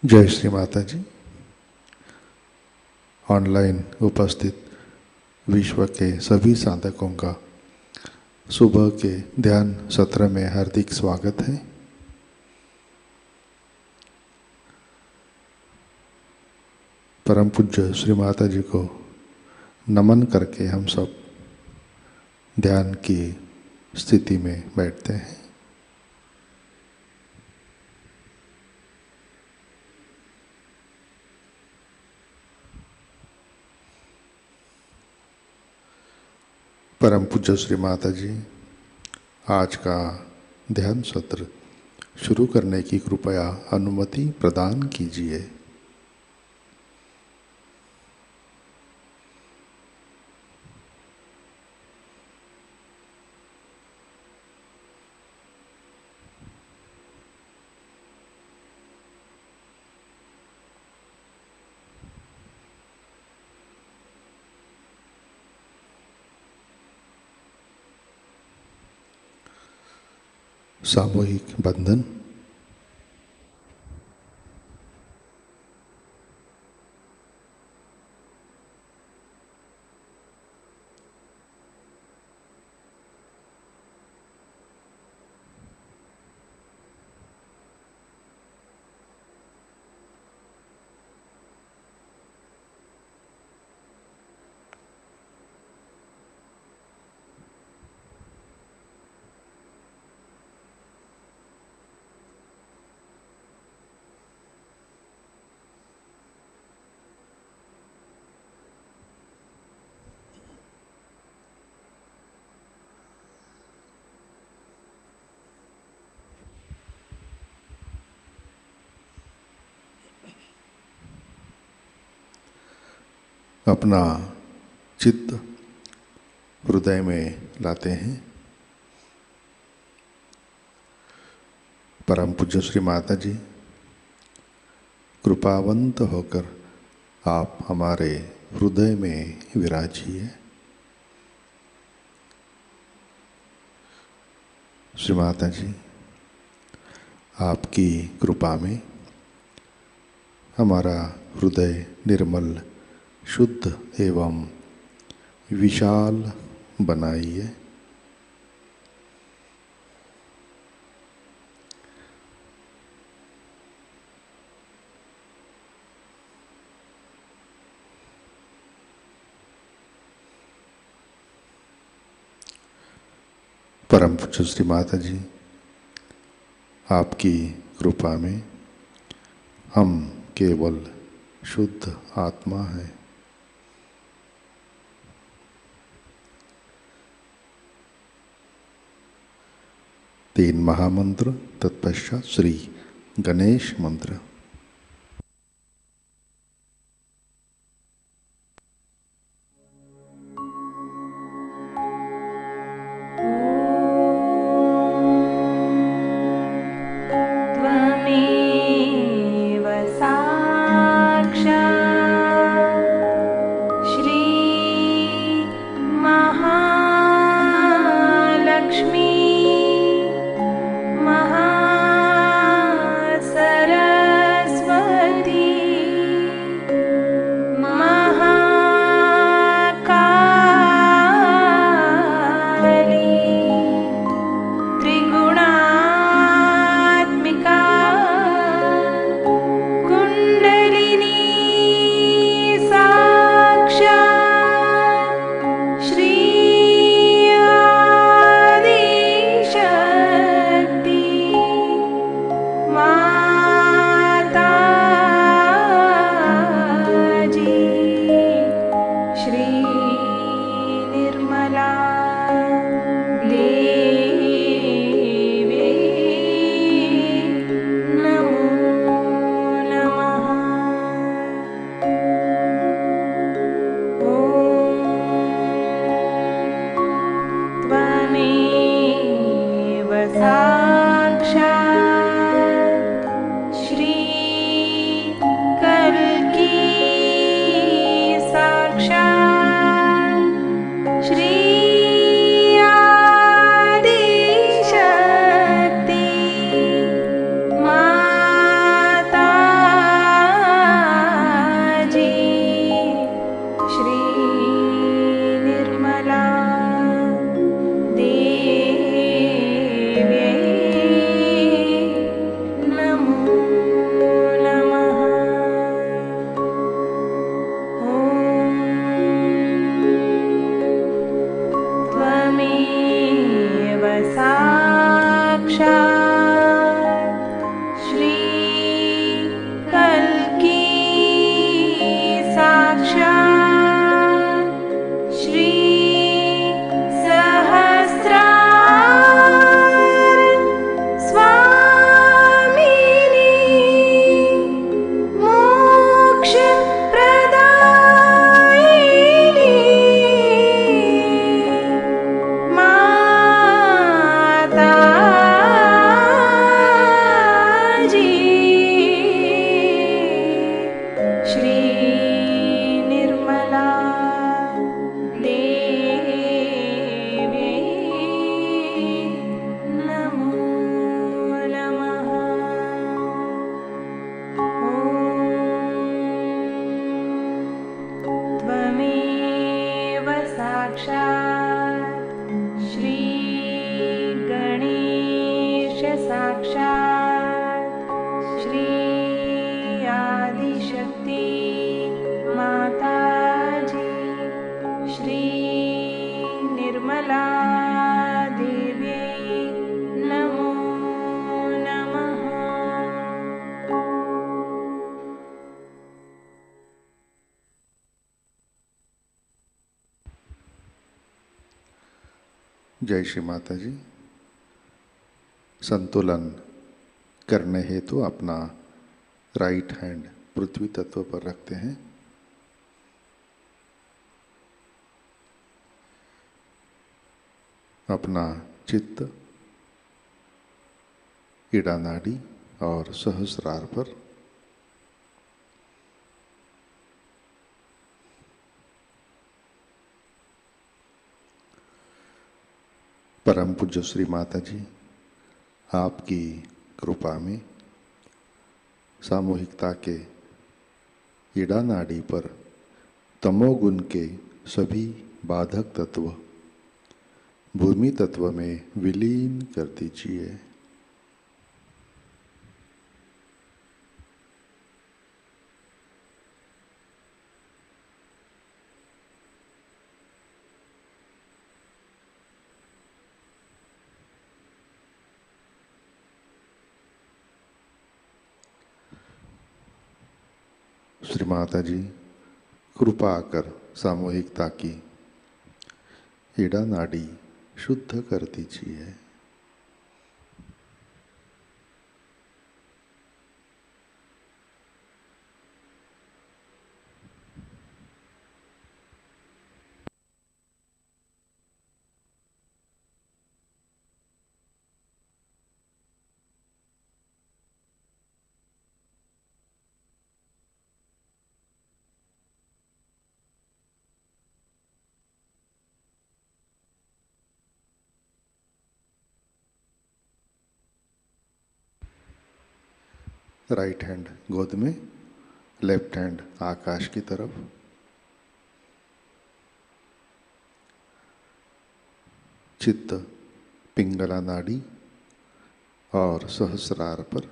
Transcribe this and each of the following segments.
जय श्री माताजी। ऑनलाइन उपस्थित विश्व के सभी साधकों का सुबह के ध्यान सत्र में हार्दिक स्वागत है। परम पूज्य श्री माताजी को नमन करके हम सब ध्यान की स्थिति में बैठते हैं। परम पूज्य श्री माताजी आज का ध्यान सत्र शुरू करने की कृपया अनुमति प्रदान कीजिए। सामूहिक बंधन। अपना चित्त हृदय में लाते हैं। परम पूज्य श्री माता जी, कृपावंत होकर आप हमारे हृदय में विराजिए। श्री माता जी, आपकी कृपा में हमारा हृदय निर्मल, शुद्ध एवं विशाल बनाइए। परम पूज्य श्री माता जी, आपकी कृपा में हम केवल शुद्ध आत्मा हैं। तीन महामंत्र, तत्पश्चात श्री गणेश मंत्र। साक्षात् श्री आदिशक्ति माताजी श्री निर्मला देव्यै नमो नमः। जय श्री माता जी। संतुलन करने हेतु अपना राइट हैंड पृथ्वी तत्व पर रखते हैं। अपना चित्त इड़ा नाड़ी और सहस्रार पर, परम पूज्य श्री माता जी आपकी कृपा में सामूहिकता के इड़ा नाड़ी पर तमोगुण के सभी बाधक तत्व भूमि तत्व में विलीन कर दीजिए। श्री माता जी कृपा कर सामूहिकता की इड़ा नाड़ी शुद्ध कर दीजिए। राइट हैंड गोद में, लेफ्ट हैंड आकाश की तरफ। चित्त पिंगला नाड़ी और सहस्रार पर।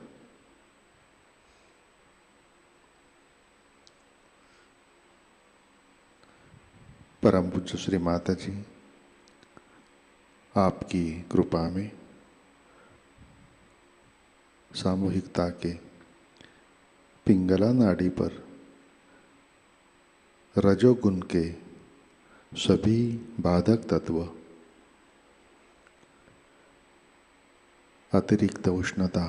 परम पूज्य श्री माता जी आपकी कृपा में सामूहिकता के पिंगला नाड़ी पर रजोगुण के सभी बाधक तत्व, अतिरिक्त उष्णता,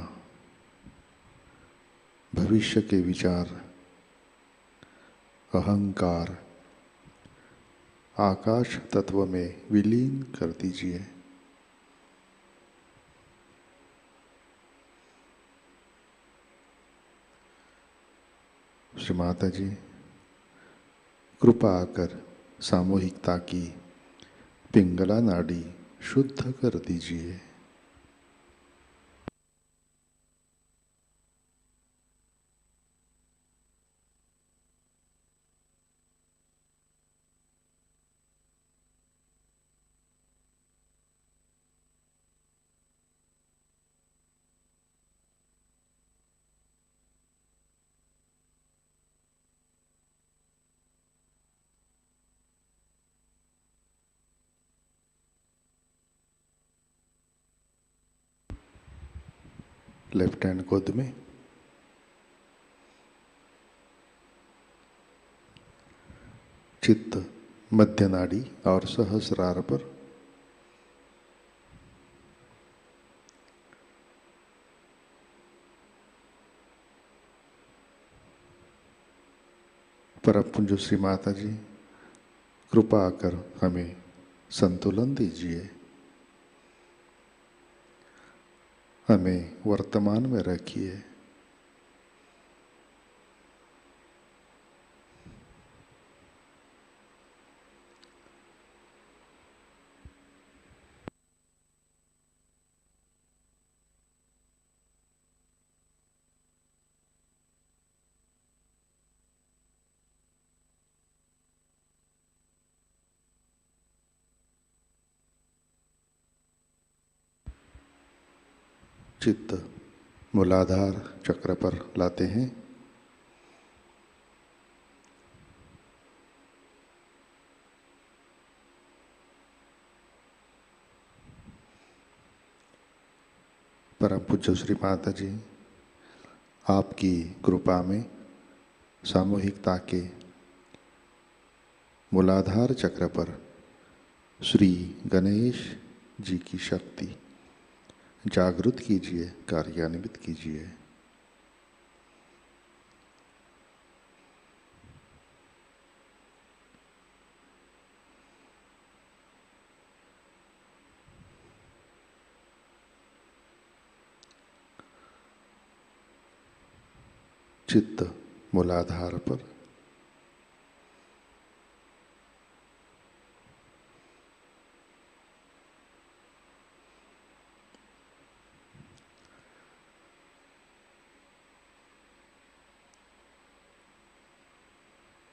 भविष्य के विचार, अहंकार आकाश तत्व में विलीन कर दीजिए। श्री माता जी कृपा कर सामूहिकता की पिंगला नाड़ी शुद्ध कर दीजिए। लेफ्ट हैंड गोद में, चित्त मध्य नाड़ी और सहस्रार पर। परम पूज्य श्री माता जी कृपा कर हमें संतुलन दीजिए। हमें वर्तमान में रखिए। चित्त मूलाधार चक्र पर लाते हैं। परम पूज्य श्री माता जी, आपकी कृपा में सामूहिकता के मूलाधार चक्र पर श्री गणेश जी की शक्ति जागृत कीजिए, कार्यान्वित कीजिए। चित्त मूलाधार पर,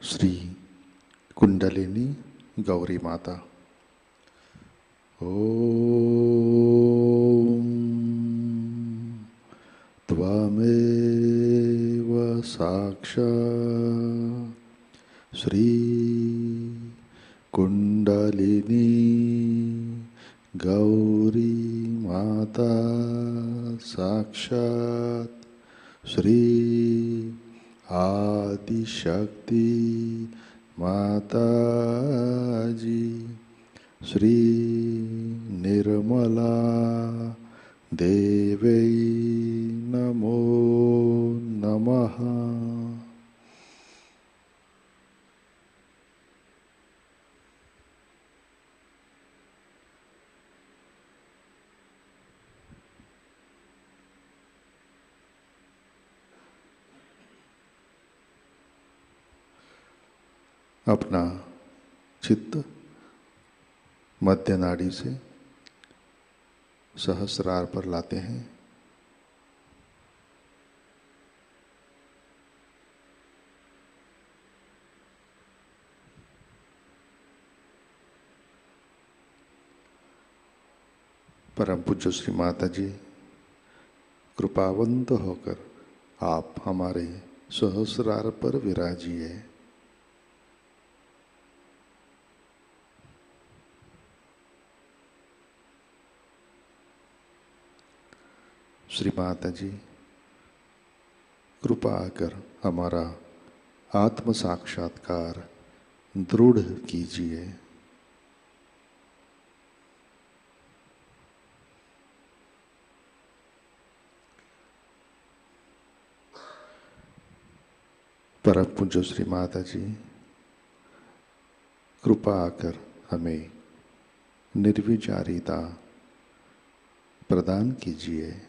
श्री कुंडलिनी गौरी माता। ओम त्वमेव साक्षात् श्री कुंडलिनी गौरी माता साक्षात् श्री आदिशक्ति माताजी श्री निर्मला देवै नमो नमः। अपना चित्त मध्य नाड़ी से सहस्रार पर लाते हैं। परम पूज्य श्री माता जी, कृपावंत होकर आप हमारे सहस्रार पर विराजिए। श्री माता जी, कृपा कर हमारा आत्म साक्षात्कार दृढ़ कीजिए। परम पूज्य श्री माता जी, कृपा कर हमें निर्विचारिता प्रदान कीजिए।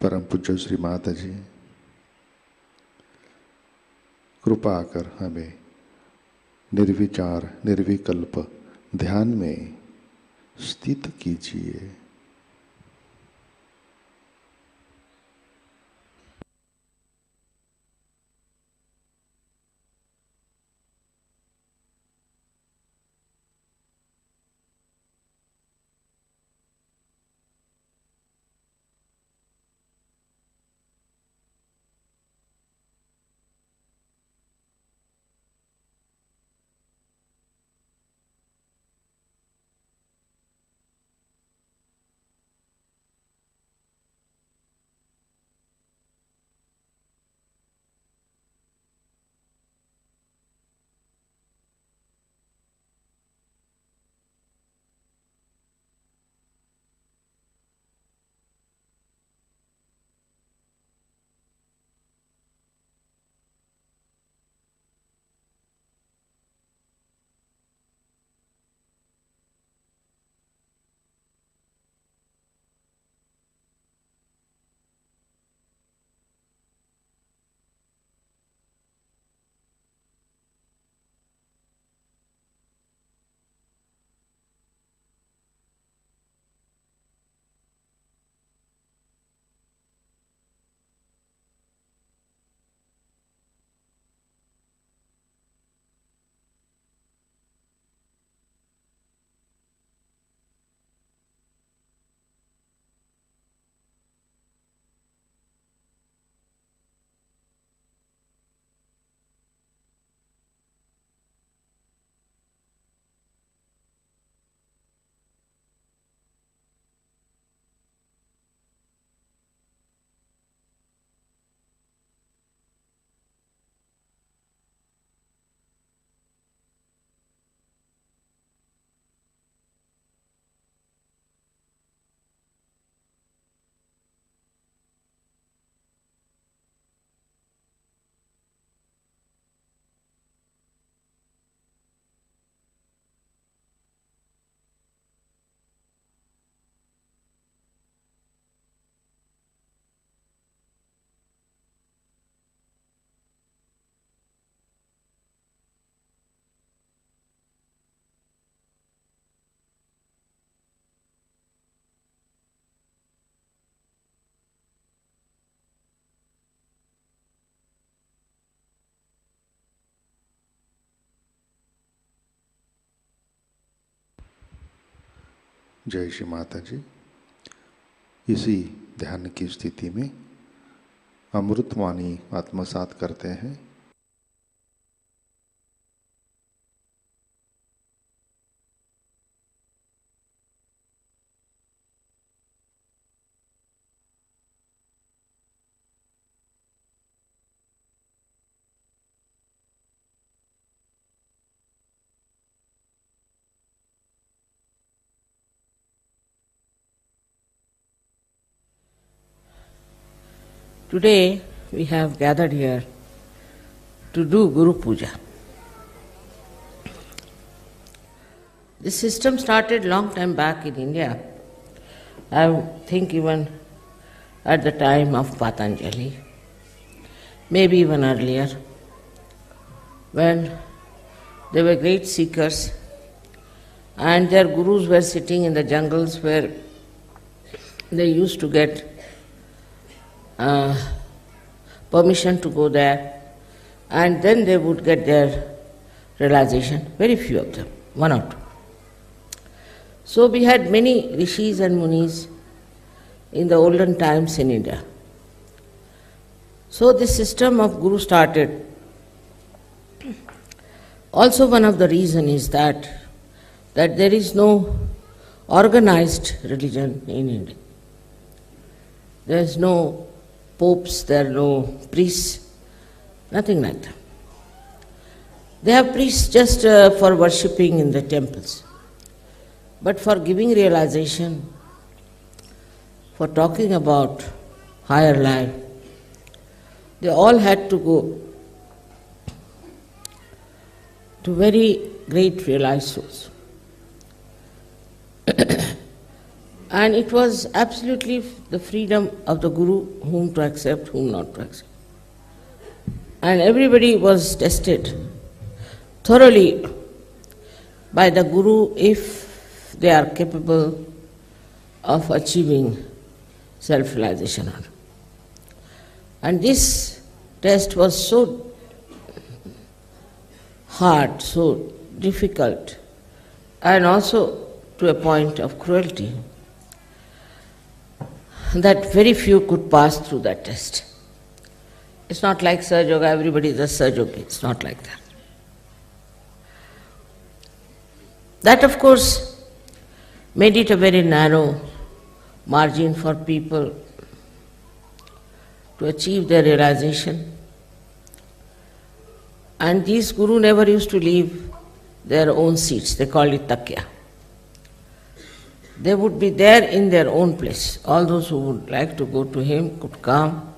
परम पूज्य श्री माता जी, कृपा कर हमें निर्विचार निर्विकल्प ध्यान में स्थित कीजिए। जय श्री माता जी। इसी ध्यान की स्थिति में अमृतवाणी आत्मसात करते हैं। Today we have gathered here to do Guru Puja. This system started long time back in India. I think even at the time of Patanjali, maybe even earlier, when they were great seekers and their gurus were sitting in the jungles where they used to get permission to go there, and then they would get their realization, very few of them, one or two. So we had many rishis and munis in the olden times in India. So this system of Guru started. Also one of the reasons is that there is no organized religion in India. There is no popes, there are no priests, nothing like that. They have priests just for worshipping in the temples. But for giving realization, for talking about higher life, they all had to go to very great realized souls. And it was absolutely the freedom of the Guru whom to accept, whom not to accept. And everybody was tested thoroughly by the Guru if they are capable of achieving self-realization. And this test was so hard, so difficult, and also to a point of cruelty, that very few could pass through that test. It's not like Sahajayoga, everybody is a Sahajogi. It's not like that. That, of course, made it a very narrow margin for people to achieve their realization. And these Guru never used to leave their own seats. They called it takya. They would be there in their own place. All those who would like to go to him could come.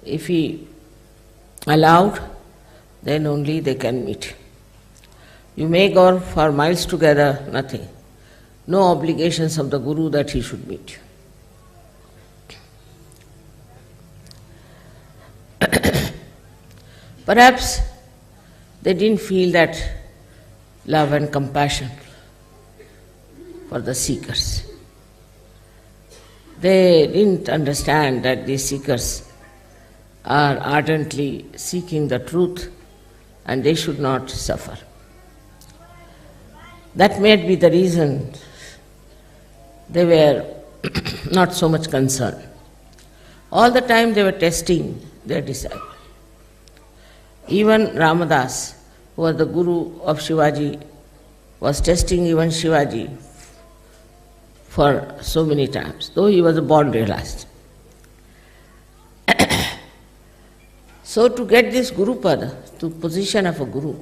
If he allowed, then only they can meet. You may go for miles together, nothing. No obligations of the Guru that he should meet you. Perhaps they didn't feel that love and compassion for the seekers. They didn't understand that these seekers are ardently seeking the truth and they should not suffer. That may be the reason they were not so much concerned. All the time they were testing their disciples. Even Ramadas, who was the Guru of Shivaji, was testing even Shivaji for so many times, though he was born realized. So to get this Guru Pada, to position of a Guru,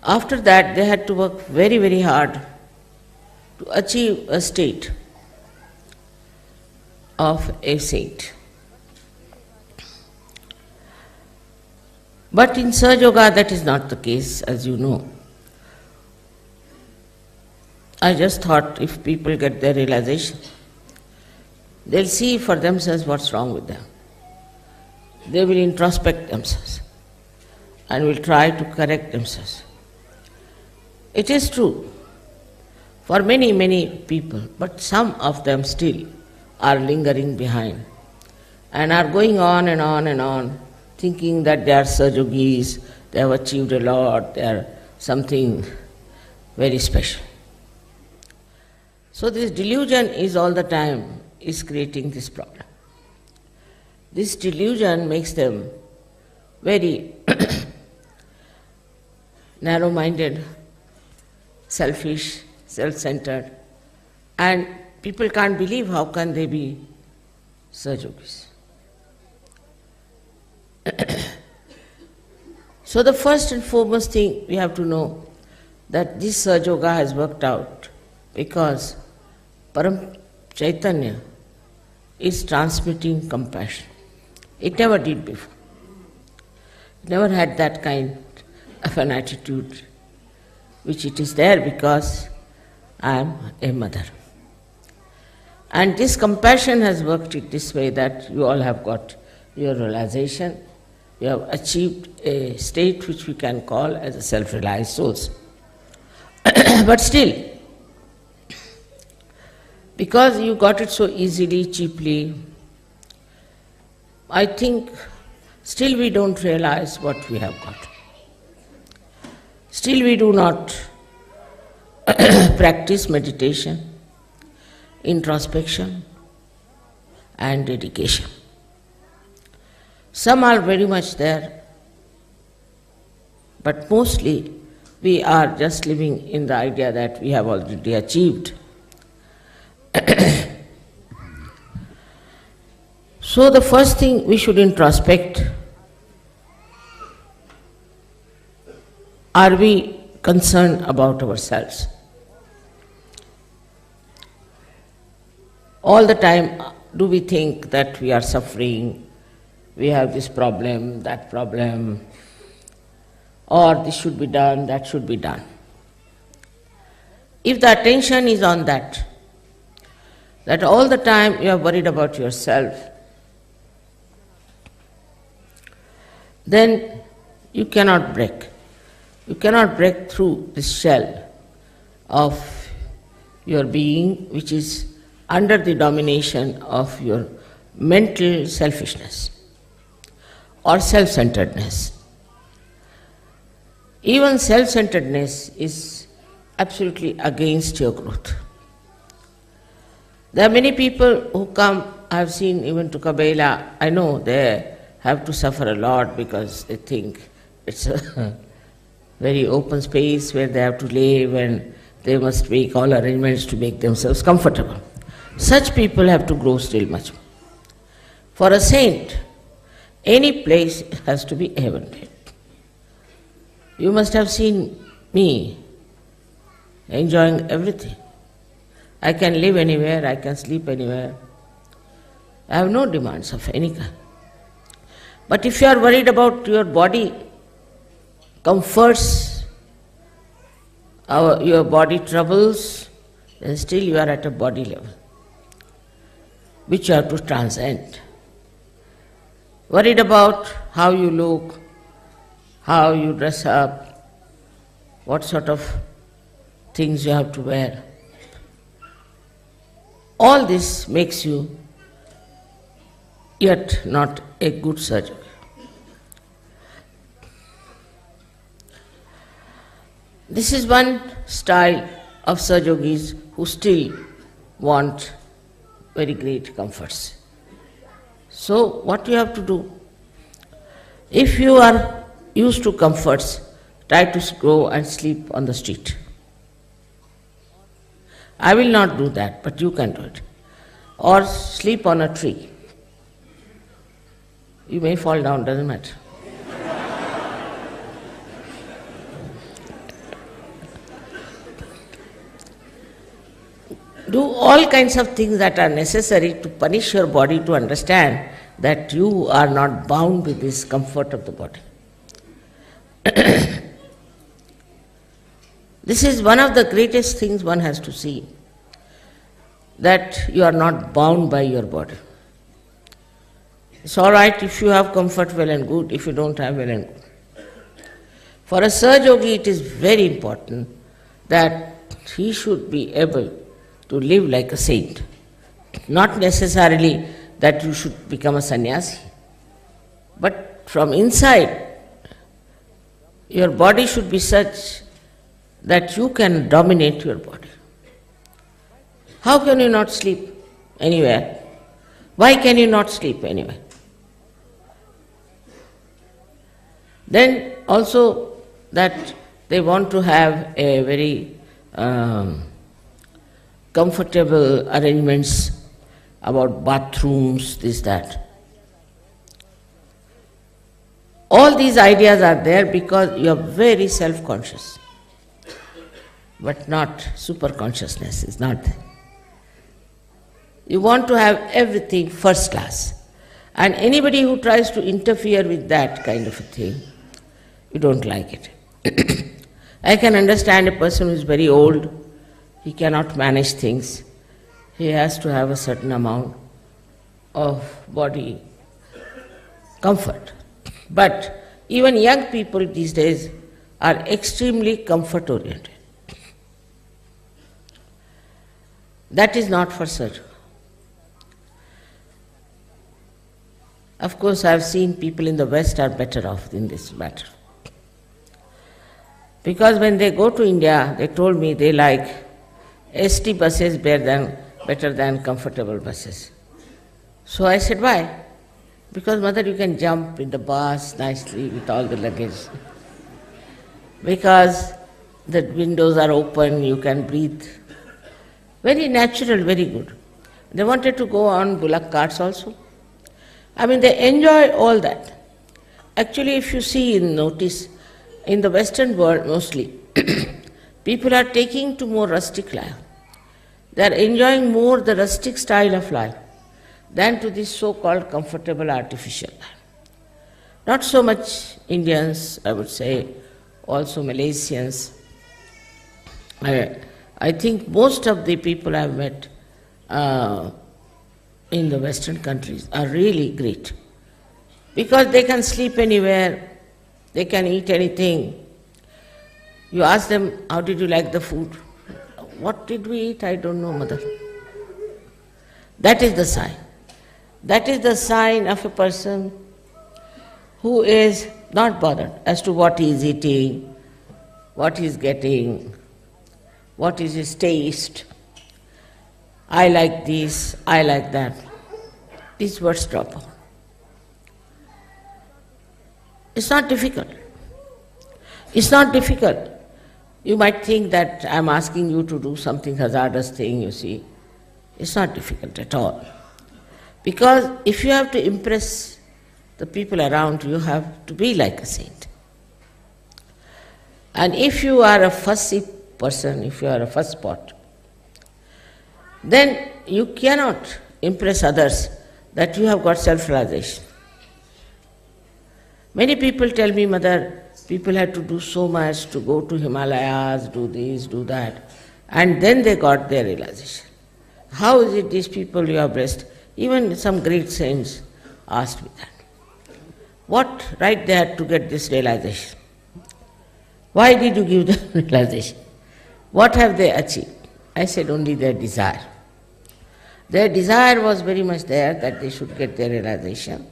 after that they had to work very, very hard to achieve a state of a saint. But in Sahajayoga that is not the case, as you know. I just thought if people get their realization, they'll see for themselves what's wrong with them. They will introspect themselves and will try to correct themselves. It is true for many, many people, but some of them still are lingering behind and are going on and on and on, thinking that they are Sahajogis, they have achieved a lot, they are something very special. So this delusion is all the time is creating this problem. This delusion makes them very narrow-minded, selfish, self-centered, and people can't believe how can they be Sahajogis. So the first and foremost thing we have to know that this Sahajayoga has worked out because Param Chaitanya is transmitting compassion. It never did before. It never had that kind of an attitude, which it is there because I am a mother. And this compassion has worked it this way that you all have got your realization, you have achieved a state which we can call as a self-realized souls. But still, because you got it so easily, cheaply, I think still we don't realize what we have got. Still we do not practice meditation, introspection and dedication. Some are very much there, but mostly we are just living in the idea that we have already achieved. So the first thing we should introspect, are we concerned about ourselves? All the time do we think that we are suffering, we have this problem, that problem, or this should be done, that should be done. If the attention is on that all the time you are worried about yourself, then you cannot break. You cannot break through this shell of your being, which is under the domination of your mental selfishness or self-centeredness. Even self-centeredness is absolutely against your growth. There are many people who come, I have seen even to Cabella, I know they have to suffer a lot because they think it's a very open space where they have to live and they must make all arrangements to make themselves comfortable. Such people have to grow still much more. For a saint, any place has to be heavenly. You must have seen me enjoying everything. I can live anywhere, I can sleep anywhere. I have no demands of any kind. But if you are worried about your body comforts, your body troubles, then still you are at a body level, which you have to transcend. Worried about how you look, how you dress up, what sort of things you have to wear. All this makes you yet not a good Sahajayogi. This is one style of Sahajogis who still want very great comforts. So what you have to do? If you are used to comforts, try to go and sleep on the street. I will not do that, but you can do it. Or sleep on a tree. You may fall down, doesn't matter. Do all kinds of things that are necessary to punish your body to understand that you are not bound with this comfort of the body. This is one of the greatest things one has to see, that you are not bound by your body. It's all right if you have comfort, well and good. If you don't have, well and good. For a Sahajayogi, it is very important that he should be able to live like a saint. Not necessarily that you should become a sannyasi, but from inside, your body should be such that you can dominate your body. How can you not sleep anywhere? Why can you not sleep anywhere? Then also that they want to have a very comfortable arrangements about bathrooms, this, that. All these ideas are there because you are very self-conscious, but not super-consciousness is not there. You want to have everything first class, and anybody who tries to interfere with that kind of a thing, you don't like it. I can understand a person who is very old, he cannot manage things, he has to have a certain amount of body comfort. But even young people these days are extremely comfort oriented. That is not for surgery. Of course, I have seen people in the West are better off in this matter. Because when they go to India, they told me they like ST buses better than comfortable buses. So I said, why? Because mother, you can jump in the bus nicely with all the luggage. Because the windows are open, you can breathe. Very natural, very good. They wanted to go on bullock carts also. I mean, they enjoy all that. Actually, if you see and notice, in the Western world mostly, people are taking to more rustic life. They are enjoying more the rustic style of life than to this so-called comfortable artificial life. Not so much Indians, I would say, also Malaysians. I think most of the people I've met in the Western countries are really great. Because they can sleep anywhere, they can eat anything. You ask them, how did you like the food? What did we eat? I don't know, mother. That is the sign. That is the sign of a person who is not bothered as to what he is eating, what he is getting, what is his taste. I like this, I like that. These words drop out. It's not difficult. It's not difficult. You might think that I'm asking you to do something hazardous thing, you see. It's not difficult at all. Because if you have to impress the people around you, you have to be like a saint. And if you are a fussy person, if you are a fuss pot, then you cannot impress others that you have got self-realization. Many people tell me, mother, people had to do so much to go to Himalayas, do this, do that, and then they got their realization. How is it these people you have blessed? Even some great saints asked me that. What right they had to get this realization? Why did you give them realization? What have they achieved? I said only their desire. Their desire was very much there that they should get their realization,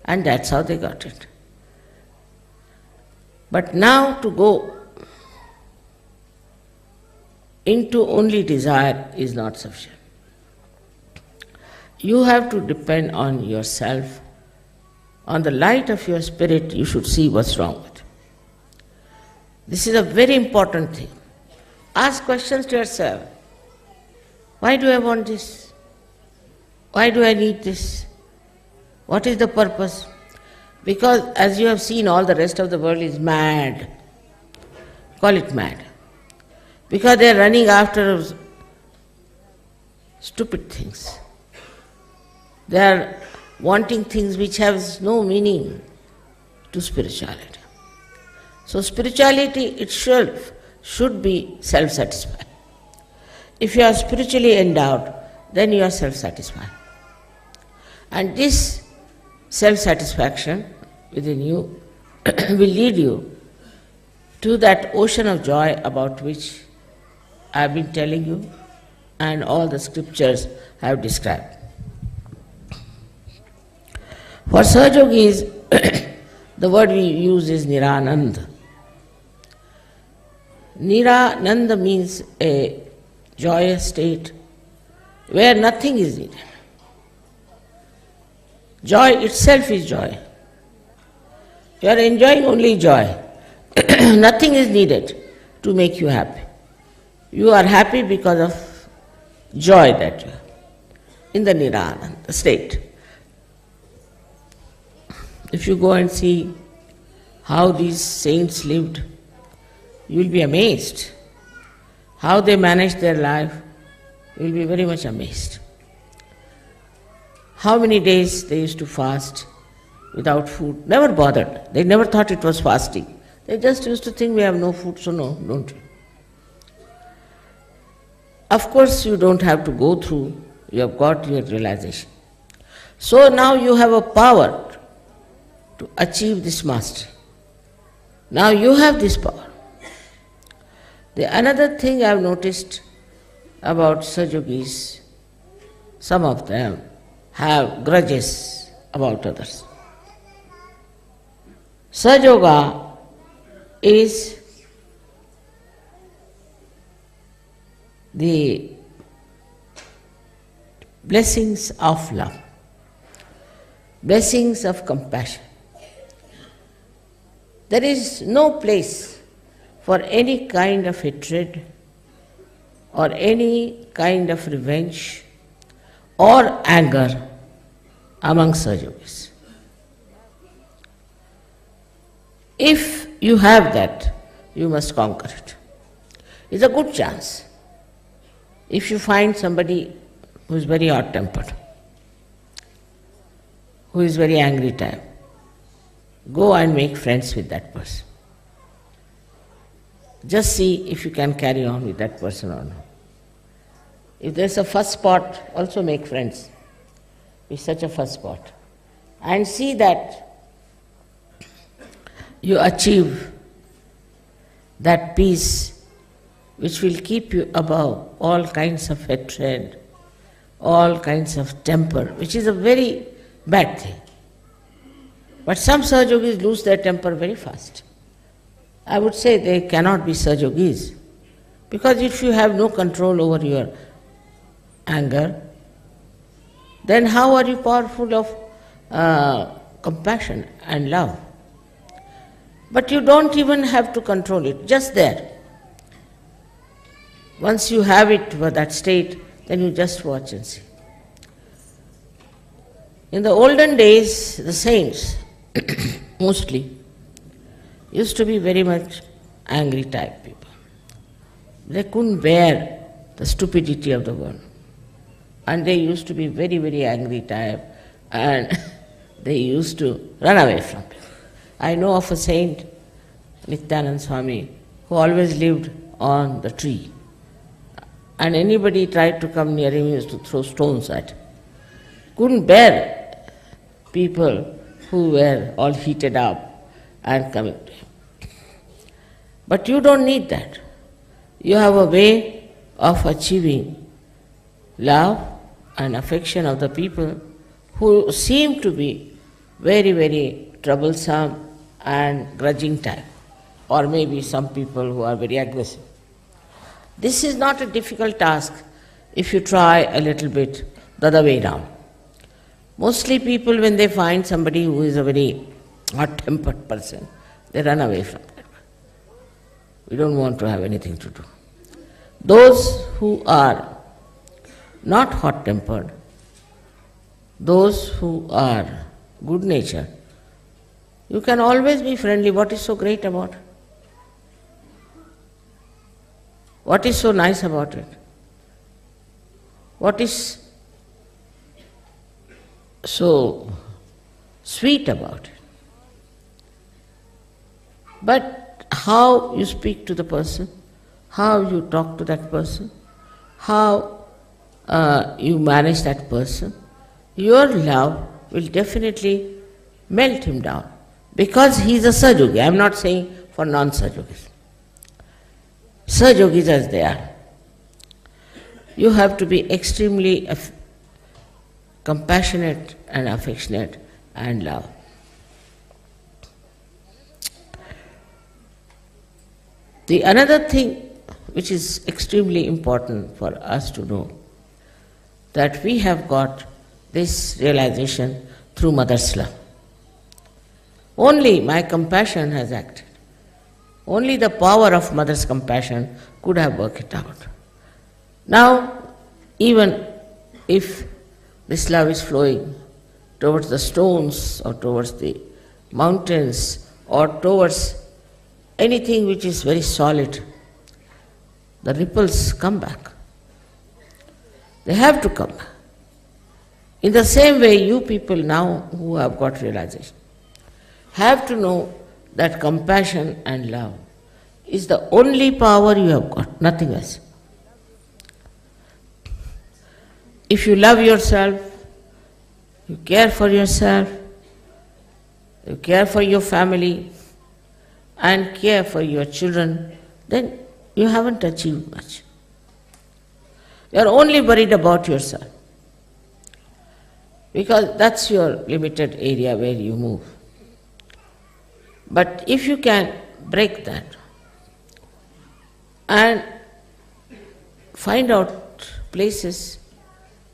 and that's how they got it. But now to go into only desire is not sufficient. You have to depend on yourself. On the light of your spirit, you should see what's wrong with it. This is a very important thing. Ask questions to yourself. Why do I want this? Why do I need this? What is the purpose? Because as you have seen, all the rest of the world is mad. Call it mad. Because they are running after stupid things. They are wanting things which have no meaning to spirituality. So spirituality itself should be self-satisfied. If you are spiritually endowed, then you are self-satisfied. And this self-satisfaction within you will lead you to that ocean of joy about which I have been telling you and all the scriptures have described. For Sahajogis, the word we use is Nirananda. Nirananda means a joyous state, where nothing is needed. Joy itself is joy. You are enjoying only joy. Nothing is needed to make you happy. You are happy because of joy that you have in the Nirānanda state. If you go and see how these saints lived, you will be amazed. How they managed their life, you will be very much amazed. How many days they used to fast without food, never bothered. They never thought it was fasting. They just used to think we have no food, so no, don't we? Of course, you don't have to go through, you have got your realization. So now you have a power to achieve this mastery. Now you have this power. The another thing I have noticed about Sahajogis, some of them have grudges about others. Sahajayoga is the blessings of love, blessings of compassion. There is no place for any kind of hatred or any kind of revenge or anger among Sahajogis. If you have that, you must conquer it. It's a good chance. If you find somebody who is very hot-tempered, who is very angry type, go and make friends with that person. Just see if you can carry on with that person or not. If there's a first spot, also make friends with such a first spot. And see that you achieve that peace which will keep you above all kinds of hatred, all kinds of temper, which is a very bad thing. But some Sahajogis lose their temper very fast. I would say they cannot be Sahajogis, because if you have no control over your anger, then how are you powerful of compassion and love? But you don't even have to control it, just there. Once you have it for that state, then you just watch and see. In the olden days, the saints, mostly, used to be very much angry type people. They couldn't bear the stupidity of the world. And they used to be very, very angry type, and they used to run away from it. I know of a saint, Nityananda Swami, who always lived on the tree. And anybody tried to come near him, he used to throw stones at him. Couldn't bear people who were all heated up and coming to him. But you don't need that. You have a way of achieving love and affection of the people who seem to be very, very troublesome and grudging type, or maybe some people who are very aggressive. This is not a difficult task if you try a little bit the other way round. Mostly people, when they find somebody who is a very hot-tempered person, they run away from that. We don't want to have anything to do. Those who are not hot-tempered, those who are good-natured, you can always be friendly. What is so great about it? What is so nice about it? What is so sweet about it? But how you speak to the person, how you talk to that person, how you manage that person, your love will definitely melt him down. Because he is a Sahajogi. I am not saying for non-Sahajogis. Sahajogis as they are. You have to be extremely compassionate and affectionate and love. The another thing which is extremely important for us to know, that we have got this realization through Mother's love. Only my compassion has acted. Only the power of Mother's compassion could have worked it out. Now, even if this love is flowing towards the stones or towards the mountains or towards anything which is very solid, the ripples come back. They have to come back. In the same way, you people now who have got realization have to know that compassion and love is the only power you have got, nothing else. If you love yourself, you care for yourself, you care for your family, and care for your children, then you haven't achieved much. You are only worried about yourself, because that's your limited area where you move. But if you can break that and find out places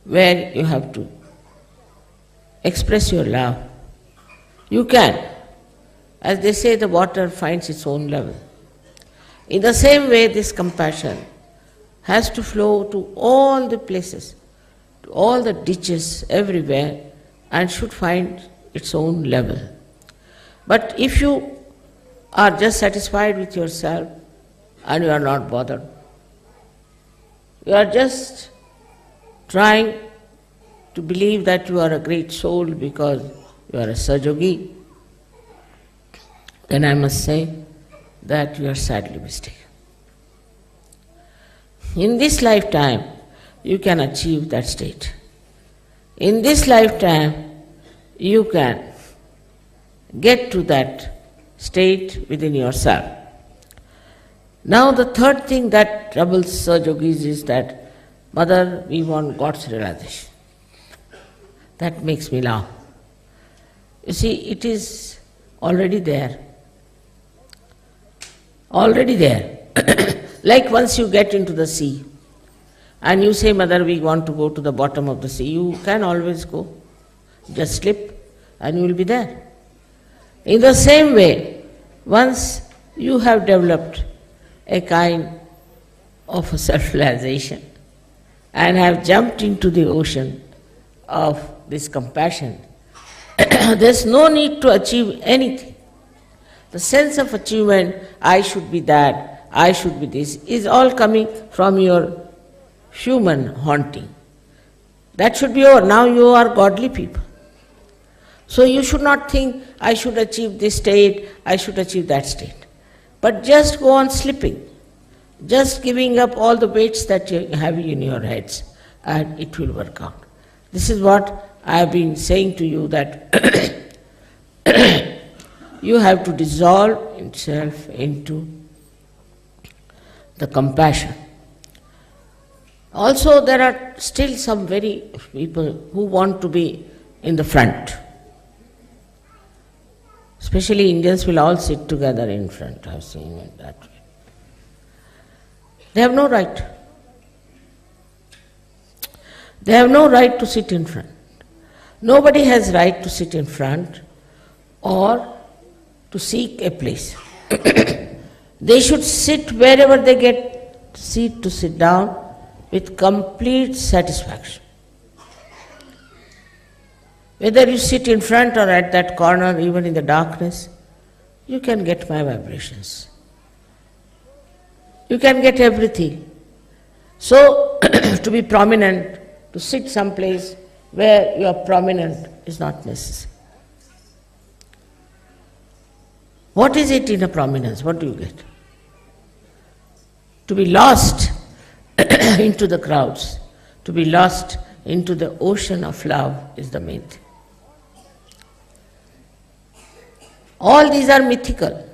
where you have to express your love, you can. As they say, the water finds its own level. In the same way, this compassion has to flow to all the places, to all the ditches, everywhere, and should find its own level. But if you are just satisfied with yourself and you are not bothered, you are just trying to believe that you are a great soul because you are a Sahajayogi, then I must say that you are sadly mistaken. In this lifetime, you can achieve that state. In this lifetime, you can get to that state within yourself. Now the third thing that troubles Sahajogis is that, Mother, we want God's realization. That makes me laugh. You see, it is already there. Already there. Like once you get into the sea and you say, Mother, we want to go to the bottom of the sea, you can always go. Just slip and you will be there. In the same way, once you have developed a kind of a self-realization and have jumped into the ocean of this compassion, there's no need to achieve anything. The sense of achievement, I should be that, I should be this, is all coming from your human haunting. That should be over. Now you are godly people. So you should not think, I should achieve this state, I should achieve that state. But just go on slipping, just giving up all the weights that you have in your heads, and it will work out. This is what I have been saying to you, that you have to dissolve itself into the compassion. Also, there are still some very people who want to be in the front. Especially Indians will all sit together in front. I have seen it that way. They have no right. They have no right to sit in front. Nobody has right to sit in front or to seek a place. They should sit wherever they get seat to sit down with complete satisfaction. Whether you sit in front or at that corner, even in the darkness, you can get my vibrations. You can get everything. So, to be prominent, to sit someplace where you are prominent is not necessary. What is it in a prominence? What do you get? To be lost into the crowds, to be lost into the ocean of love is the main thing. All these are mythical,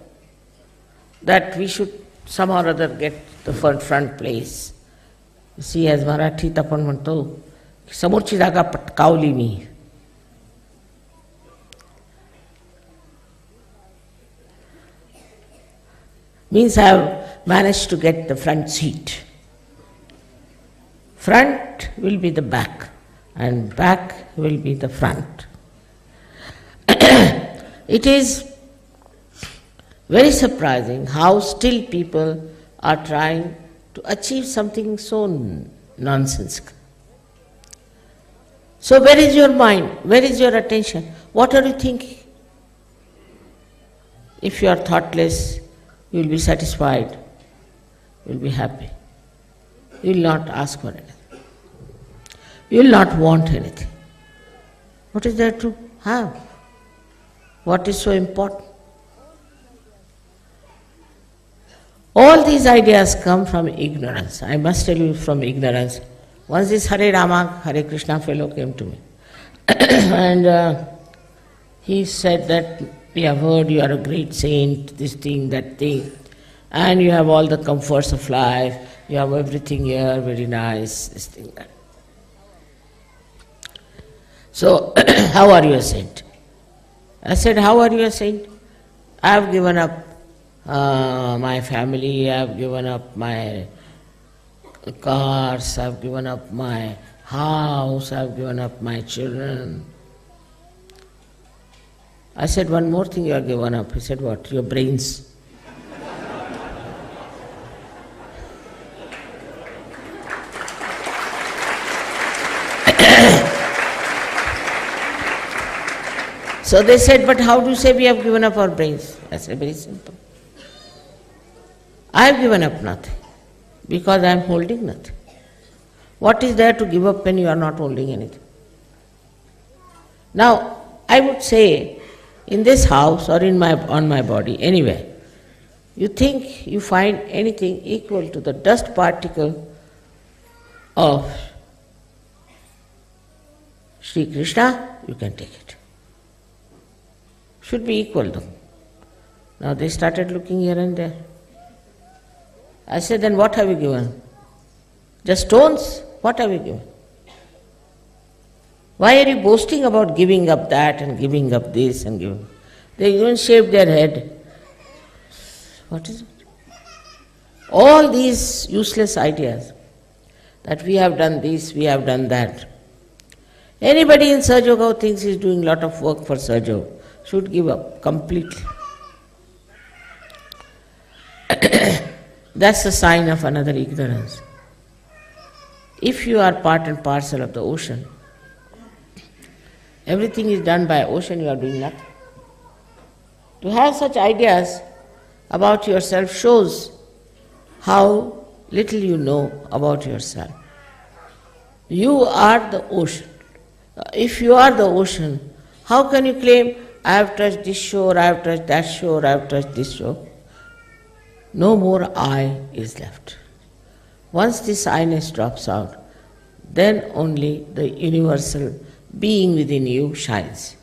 that we should somehow or other get the front place. You see, as Marathi आपण म्हणतो, समोरची जागा पटकावली मी. Means I have managed to get the front seat. Front will be the back. and back will be the front. It is very surprising how still people are trying to achieve something so nonsensical. So where is your mind? Where is your attention? What are you thinking? If you are thoughtless, you will be satisfied, you will be happy. You will not ask for anything. You will not want anything. What is there to have? What is so important? All these ideas come from ignorance. I must tell you from ignorance. Once this Hare Rama, Hare Krishna fellow came to me and he said that we have heard you are a great saint, this thing, that thing, and you have all the comforts of life, you have everything here, very nice, this thing, that. So, how are you a saint? I said, how are you a saint? I have given up my family, I have given up my cars, I have given up my house, I have given up my children. I said, one more thing you have given up. He said, what? Your brains. So they said, but how do you say we have given up our brains? I said, very simple. I have given up nothing because I am holding nothing. What is there to give up when you are not holding anything? Now, I would say, in this house or on my body, anywhere, you think you find anything equal to the dust particle of Shri Krishna, you can take it. Should be equal though. Now they started looking here and there. I said, then what have you given? Just stones? What have you given? Why are you boasting about giving up that and giving up this and giving? They even shaved their head. What is it? All these useless ideas that we have done this, we have done that. Anybody in Sahajayoga who thinks he is doing a lot of work for Sahajayoga should give up completely. That's a sign of another ignorance. If you are part and parcel of the ocean, everything is done by ocean, you are doing nothing. To have such ideas about yourself shows how little you know about yourself. You are the ocean. If you are the ocean, how can you claim, I have touched this shore, I have touched that shore, I have touched this shore? No more I is left. Once this I-ness drops out, then only the universal being within you shines.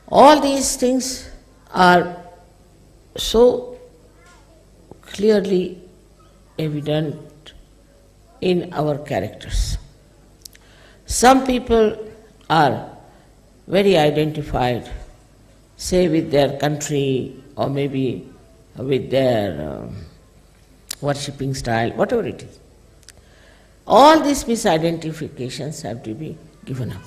All these things are so clearly evident in our characters. Some people are very identified, say with their country or maybe with their worshipping style, whatever it is. All these misidentifications have to be given up.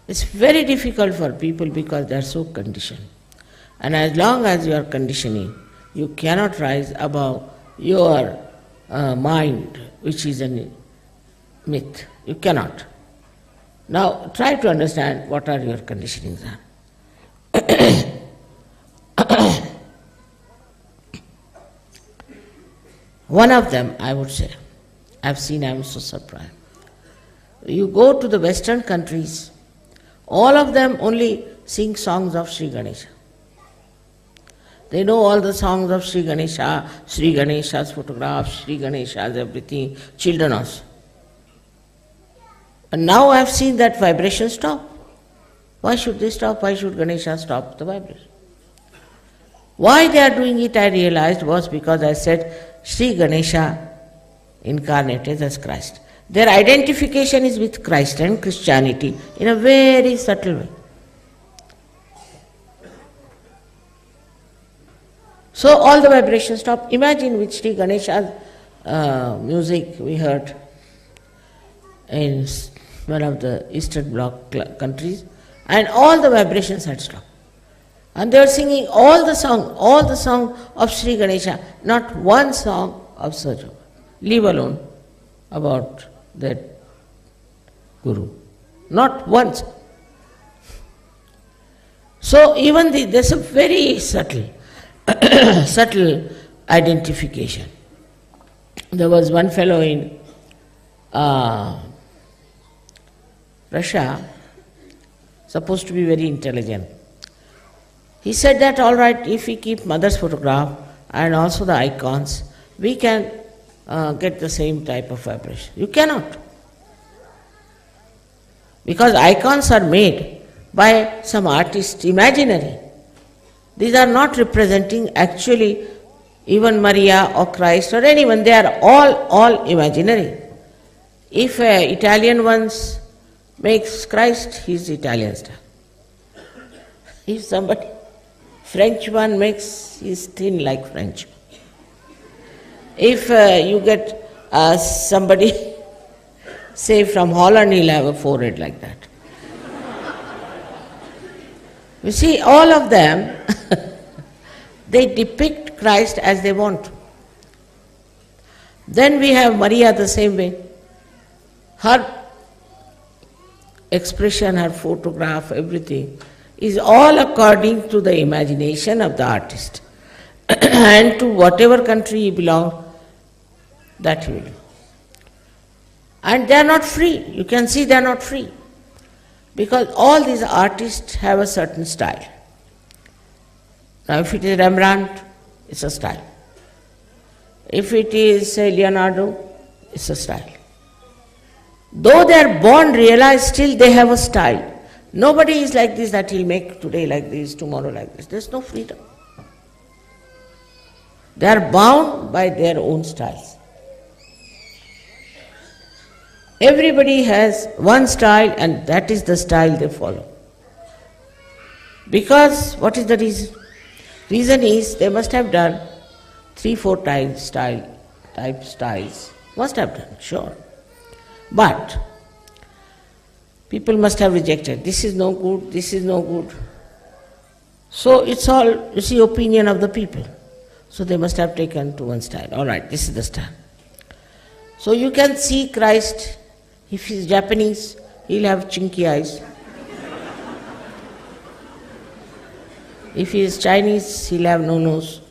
It's very difficult for people because they are so conditioned. And as long as you are conditioning, you cannot rise above your mind, which is a myth. You cannot. Now try to understand what are your conditionings are. One of them, I would say, I've seen, I'm so surprised. You go to the Western countries, all of them only sing songs of Sri Ganesha. They know all the songs of Sri Ganesha, Sri Ganesha's photographs, Sri Ganesha's everything, children also. And now I have seen that vibration stop. Why should they stop? Why should Ganesha stop the vibration? Why they are doing it, I realized, was because I said Sri Ganesha incarnated as Christ. Their identification is with Christ and Christianity in a very subtle way. So all the vibrations stop. Imagine with Sri Ganesha's music we heard in one of the Eastern Bloc countries, and all the vibrations had stopped. And they were singing all the song of Shri Ganesha, not one song of Sahajayoga, leave alone about that Guru. Not once. So even there's a very subtle, subtle identification. There was one fellow in Russia, supposed to be very intelligent. He said that, all right, if we keep mother's photograph and also the icons, we can get the same type of vibration. You cannot. Because icons are made by some artist, imaginary. These are not representing actually even Maria or Christ or anyone. They are all imaginary. If Italian ones makes Christ, he is Italian style. If somebody French one makes, he is thin like French. If you get somebody, say from Holland, he'll have a forehead like that. You see, all of them, they depict Christ as they want. Then we have Maria the same way. Her expression, her photograph, everything is all according to the imagination of the artist. And to whatever country he belongs, that he will do. And they are not free. You can see they are not free. Because all these artists have a certain style. Now if it is Rembrandt, it's a style. If it is Leonardo, it's a style. Though they are born realized, still they have a style. Nobody is like this, that he'll make today like this, tomorrow like this. There's no freedom. They are bound by their own styles. Everybody has one style, and that is the style they follow. Because, what is the reason? Reason is they must have done 3-4 type styles. Must have done, sure. But people must have rejected. This is no good, this is no good. So it's all, you see, opinion of the people. So they must have taken to one style. All right, this is the style. So you can see Christ, if he's Japanese, he'll have chinky eyes. If he is Chinese, he'll have no nose.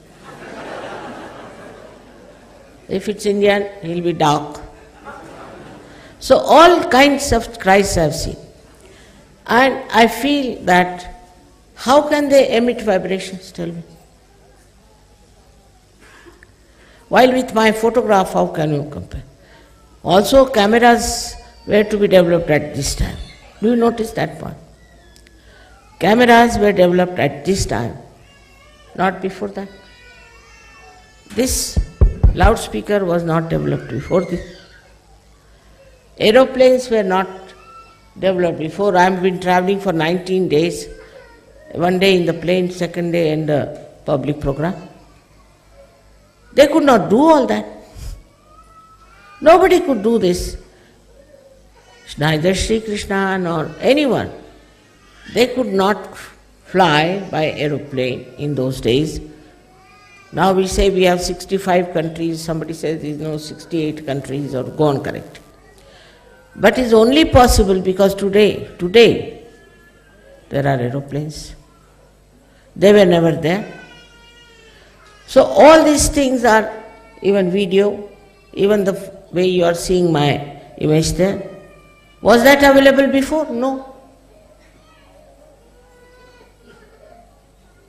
If it's Indian, he'll be dark. So all kinds of Christs I've seen. And I feel that, how can they emit vibrations, tell me? While with my photograph, how can you compare? Also, cameras were to be developed at this time. Do you notice that one? Cameras were developed at this time, not before that. This loudspeaker was not developed before this. Aeroplanes were not developed before. I have been traveling for 19 days, one day in the plane, second day in the public program. They could not do all that. Nobody could do this. Neither Sri Krishna nor anyone. They could not fly by aeroplane in those days. Now we say we have 65 countries, somebody says there is no 68 countries, or go on correct. But it's only possible because today, there are aeroplanes. They were never there. So all these things are, even video, even the way you are seeing my image there, was that available before? No.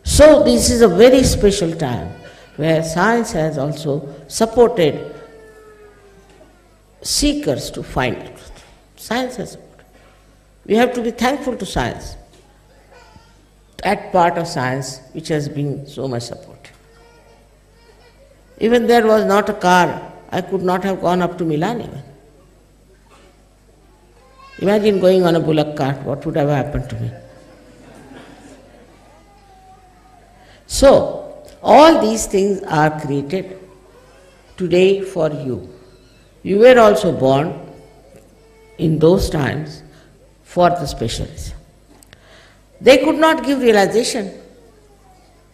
So this is a very special time where science has also supported seekers to find the truth. Science has supported. We have to be thankful to science, that part of science which has been so much supported. Even there was not a car, I could not have gone up to Milan even. Imagine going on a bullock cart, what would have happened to me? So, all these things are created today for you. You were also born in those times for the specials. They could not give realization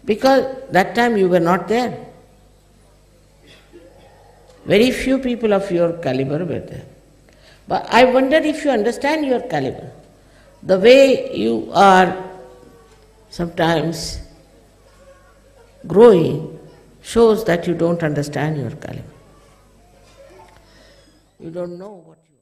because that time you were not there. Very few people of your caliber were there. But I wonder if you understand your caliber. The way you are sometimes growing shows that you don't understand your caliber. You don't know what you are.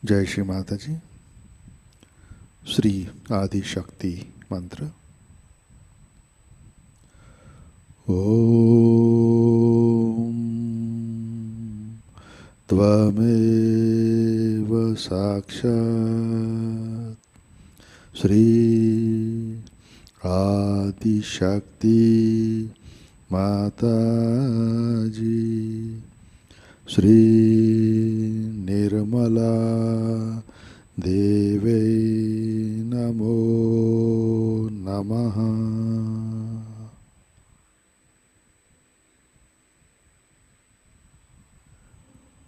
जय श्री माता जी। श्री आदि शक्ति मंत्र। ओम त्वमेव साक्षात् श्री आदि शक्ति माताजी श्री निर्मला देवे नमो नमः।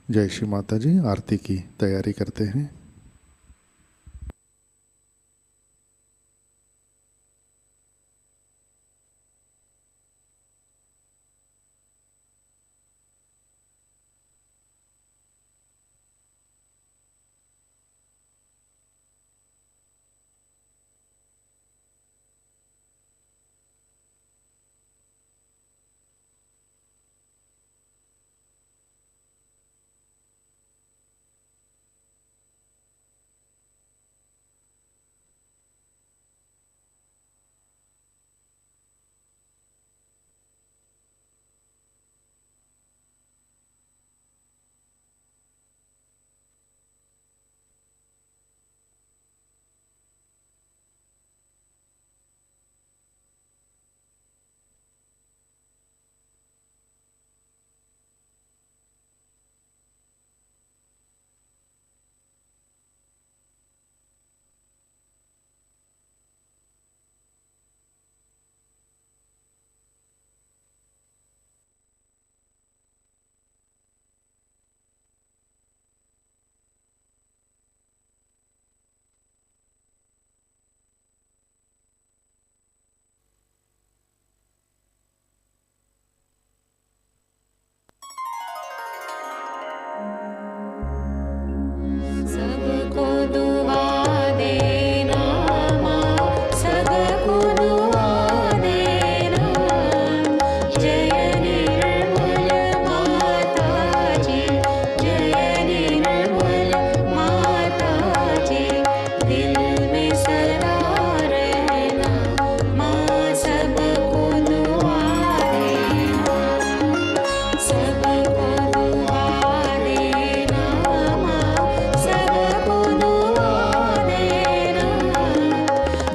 जय श्री माता जी। आरती की तैयारी करते हैं। सबको दुआ देना माँ, सबको दुआ देना। जय निर्मल माताजी, जय निर्मल माताजी। दिल में सदा रहना माँ, सबको दुआ देना। सबको दुआ देना माँ, सबको दुआ देना।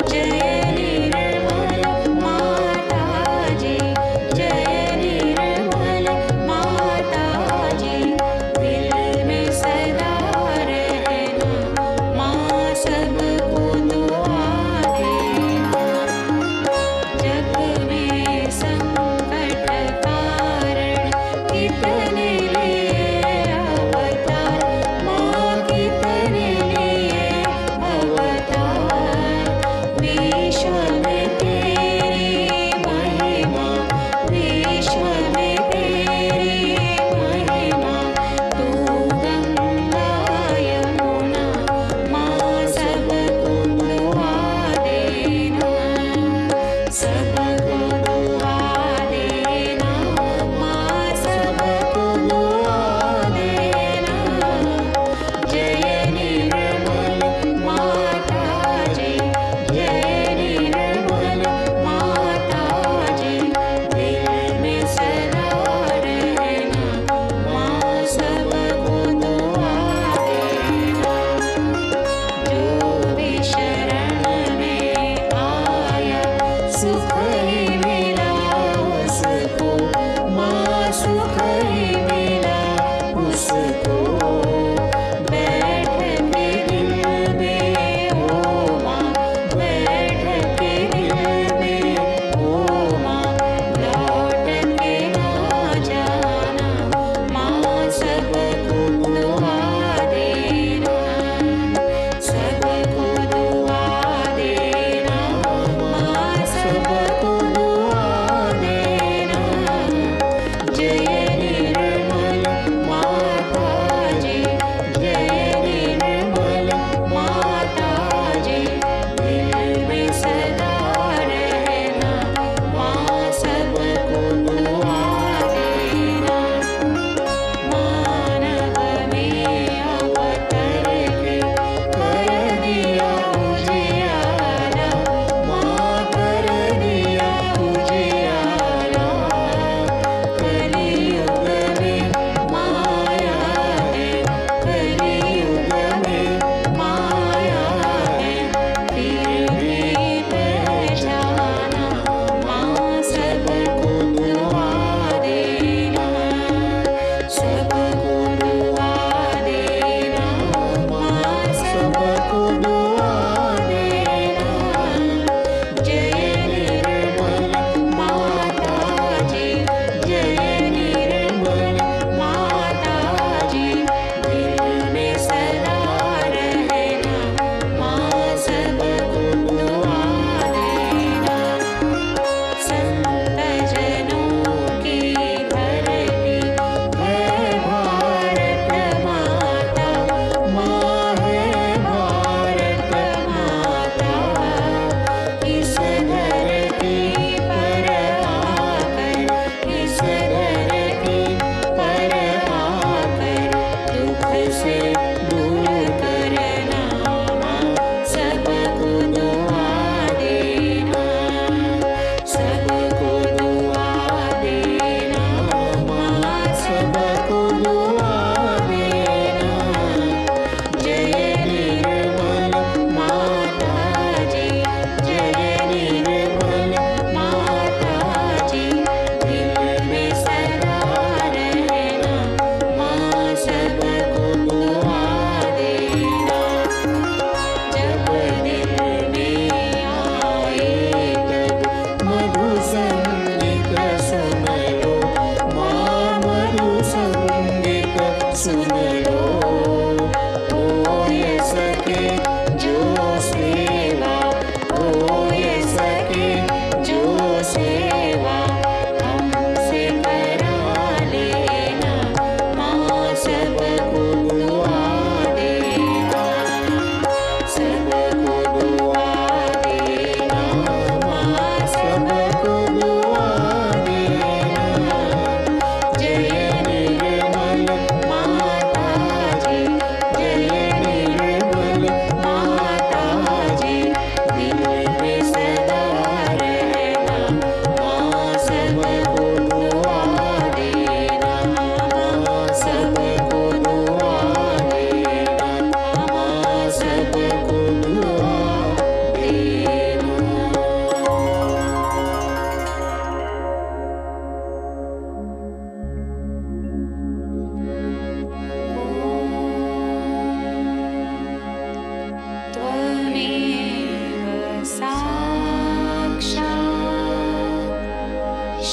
जय निर्मल माताजी, जय निर्मल माताजी। दिल में सदा रहना माँ, सबको दुआ देना। जग में संकट कारण कितने लिए अवतार माँ, कितने लिए अवतार। विश्व में तेरी महिमा, विश्व में तेरी महिमा। तू गंगा यमुना माँ, सबको दुआ देना। सबको दुआ देना माँ, सबको दुआ देना। जय निर्मल माताजी, जय निर्मल माताजी। दिल में सदा रहना माँ, सबको दुआ देना। जो भी शरण में आया सुख ही मिला उसको माँ, सुख ही मिला उसको। बैठ के दिल में ओ माँ, बैठ के दिल में ओ माँ। लौट के ना जाना माँ, सबको दुआ देना। सबको दुआ देना माँ, सबको दुआ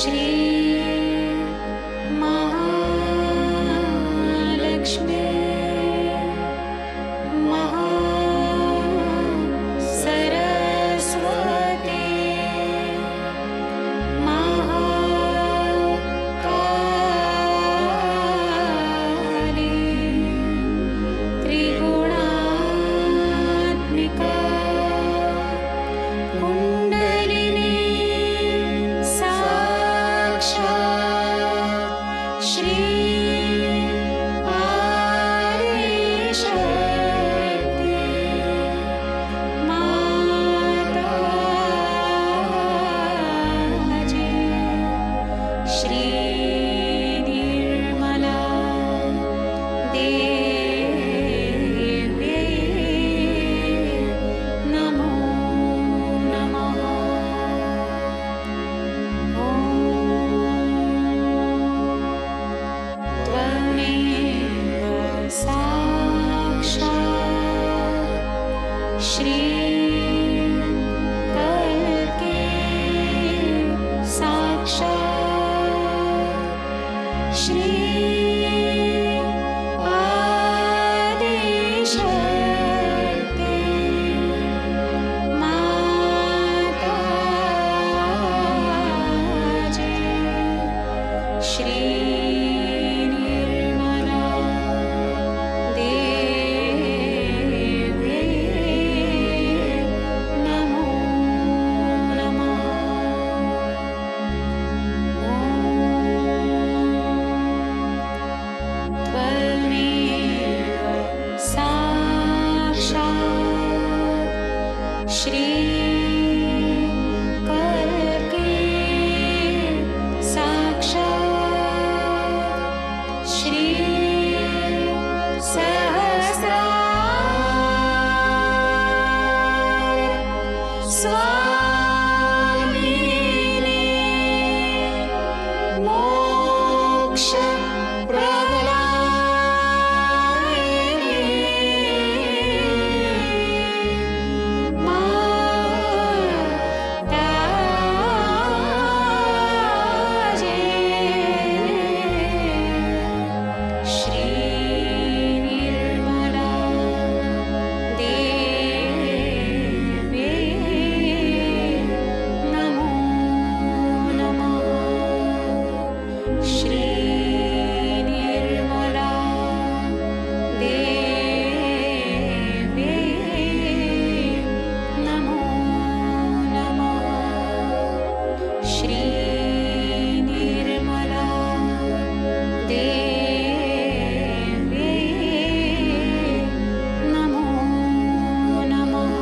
श्री महालक्ष्मी महासरस्वती महाकाली त्रिगुणात्मिका कुण्डलिनी साक्षात् श्री आदिशक्ति माताजी श्री निर्मला देव्यै नमो नमः। ॐ त्वमेव साक्षात् श्री कल्के साक्षात् श्री आदिशक्ति माताजी श्री निर्मला देव्यै नमो नमः। त्वमेव साक्षात् श्री कल्के साक्षात् श्री सहस्रार स्वामिनी मोक्ष माताजी श्री निर्मला देव्यै नमो नमः। श्री निर्मला देव्यै नमो नमः। श्री निर्मला देव्यै नमो नमः।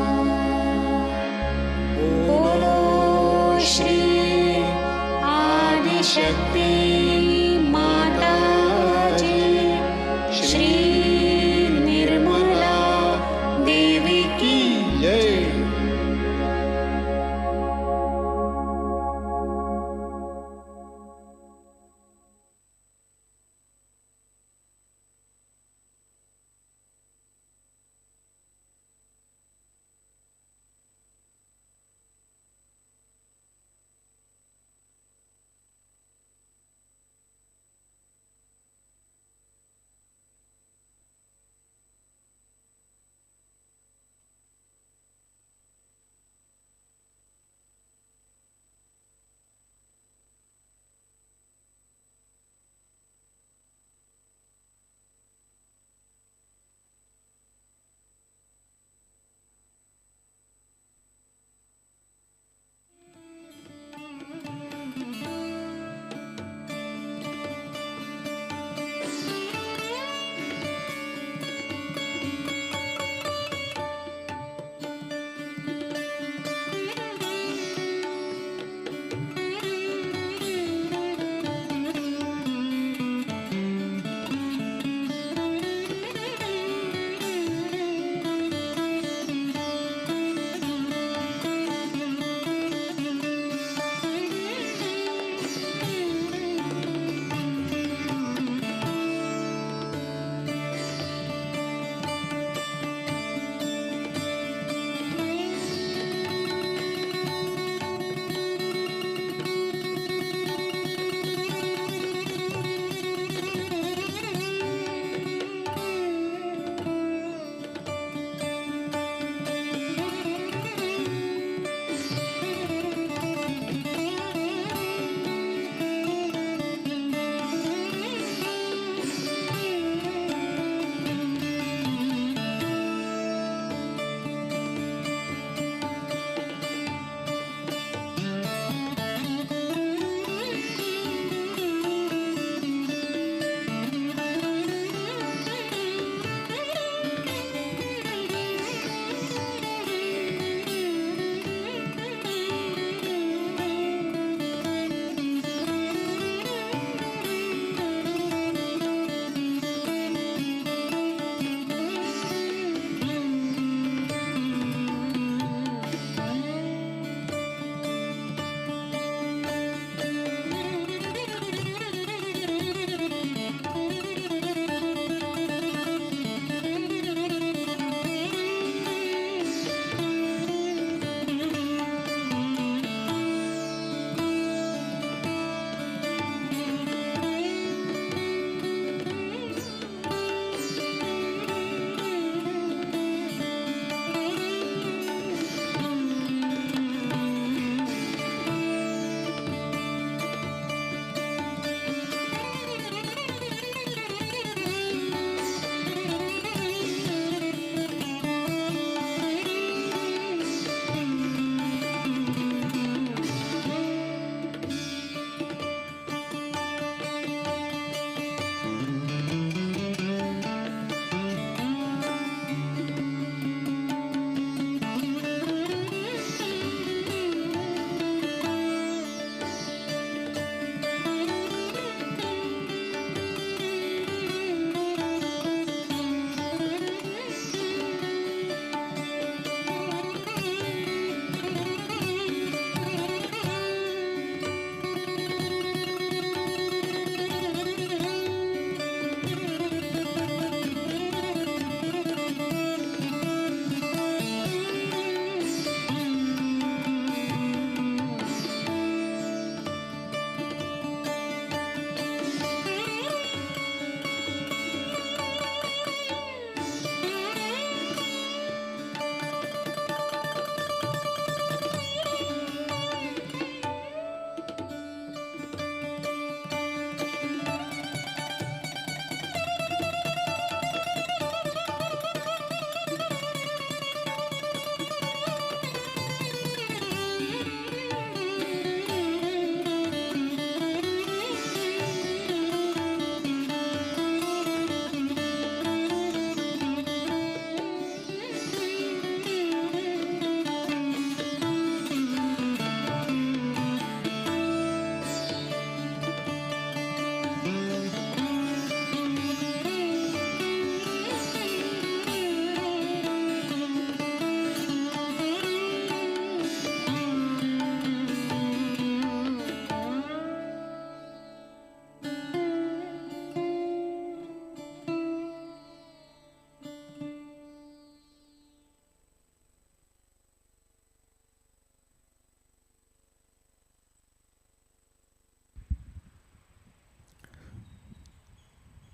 बोलो श्री आदिशक्ति माताजी श्री निर्मला देवी की जय।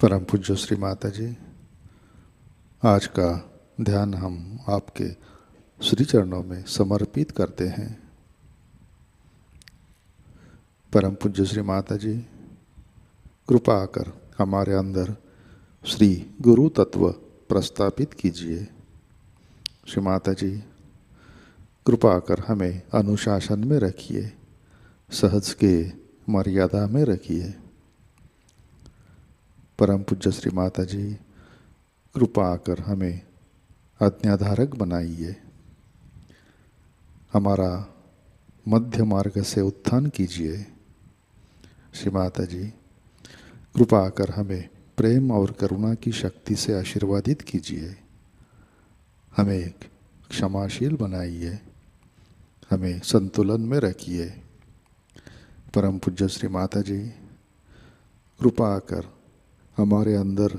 परम पूज्य श्री माता जी, आज का ध्यान हम आपके श्री चरणों में समर्पित करते हैं। परम पूज्य श्री माता जी, कृपा कर हमारे अंदर श्री गुरु तत्व प्रस्थापित कीजिए। श्री माता जी, कृपा कर हमें अनुशासन में रखिए, सहज के मर्यादा में रखिए। परम पूज्य श्री माता जी, कृपा कर हमें आज्ञाधारक बनाइए। हमारा मध्य मार्ग से उत्थान कीजिए। श्री माता जी, कृपा कर हमें प्रेम और करुणा की शक्ति से आशीर्वादित कीजिए। हमें क्षमाशील बनाइए, हमें संतुलन में रखिए। परम पूज्य श्री माता जी, कृपा कर हमारे अंदर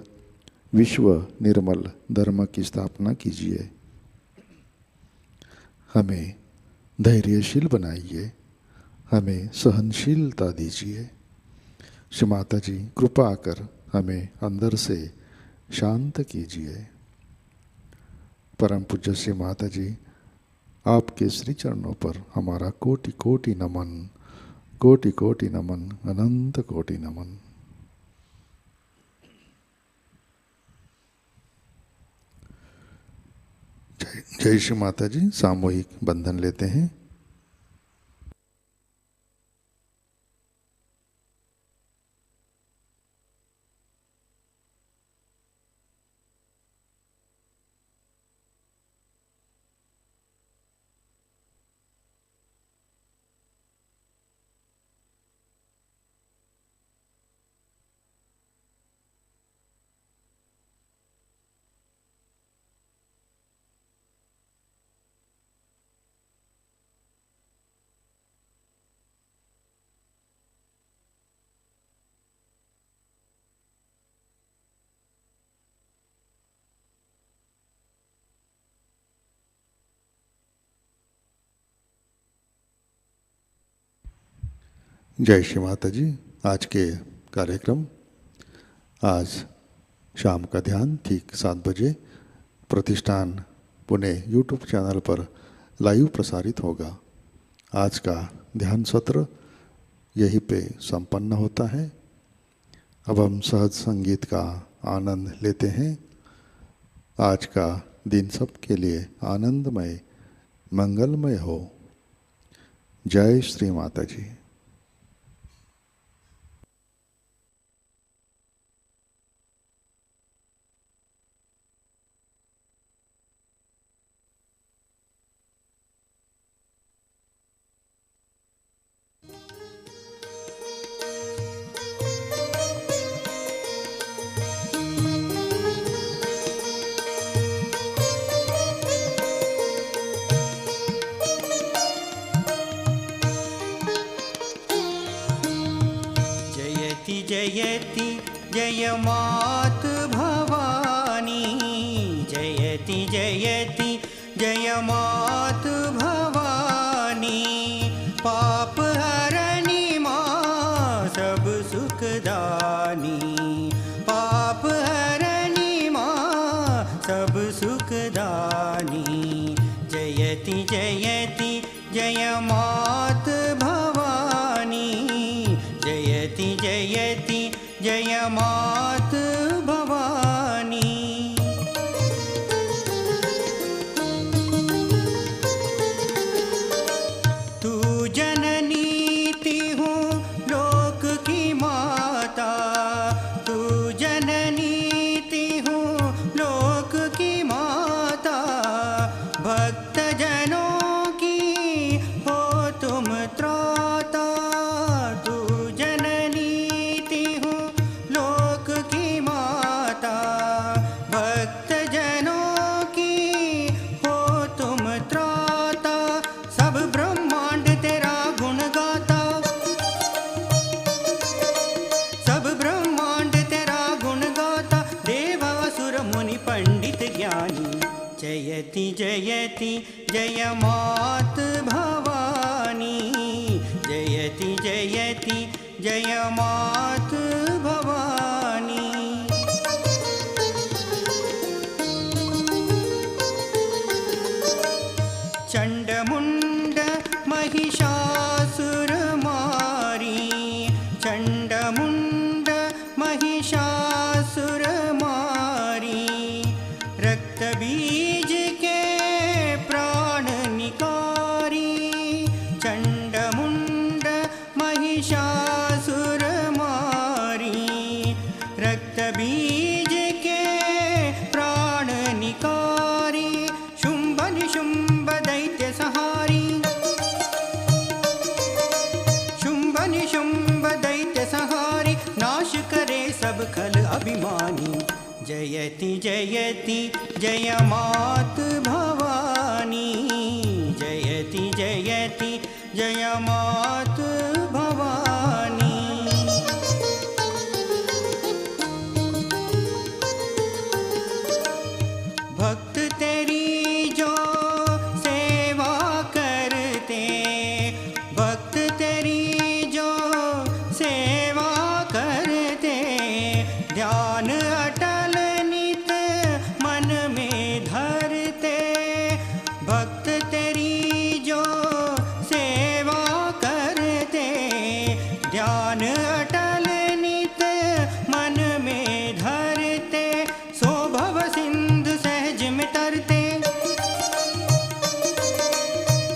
विश्व निर्मल धर्म की स्थापना कीजिए। हमें धैर्यशील बनाइए, हमें सहनशीलता दीजिए। श्री माता जी, कृपा कर हमें अंदर से शांत कीजिए। परम पूज्य श्री माता जी, आपके श्री चरणों पर हमारा कोटि कोटि नमन, कोटि कोटि नमन, अनंत कोटि नमन। जय श्री माता जी। सामूहिक बंधन लेते हैं। जय श्री माता जी। आज के कार्यक्रम, आज शाम का ध्यान ठीक 7 बजे प्रतिष्ठान पुणे यूट्यूब चैनल पर लाइव प्रसारित होगा। आज का ध्यान सत्र यहीं पे संपन्न होता है। अब हम सहज संगीत का आनंद लेते हैं। आज का दिन सबके लिए आनंदमय मंगलमय हो। जय श्री माता जी। जयति जय मात भवानी, जयति जयति जय मात भवानी। पाप हरणी माँ सब सुखदानी, पाप हरणी माँ सब सुखदानी। जयति जयति जय मात भवानी, जयति जयति जय मात भवानी। तू जननी हूँ लोक की माता, तू जननी हूँ लोक की माता। भक्त जनों की हो तुम त्राता, तू जननी हूँ लोक की माता। भक्त जनों की हो तुम त्राता, सब ब्रह्मांड तेरा गुण गाता, सब ब्रह्मांड तेरा गुण गाता। देवासुर मुनि पंडित ज्ञानी, जयति जयति जय मात भवानी, जयति जयति जय मात भवानी। महिषासुर मारी, रक्त बीज के प्राण निकारी, शुंभ निशुंभ दैत्य सहारी, शुंभ निशुंभ दैत्य सहारी, नाश करे सब खल अभिमानी। जयति जयति जय मात भवानी, जयति जयति जय मात भवानी। भक्त तेरी जो सेवा करते, भक्त तेरी जो सेवा करते, ध्यान अटल नित मन में धरते। भक्त तेरी जो सेवा करते, ध्यान अटल नित मन में धरते, सो भव सिंधु सहज में तरते,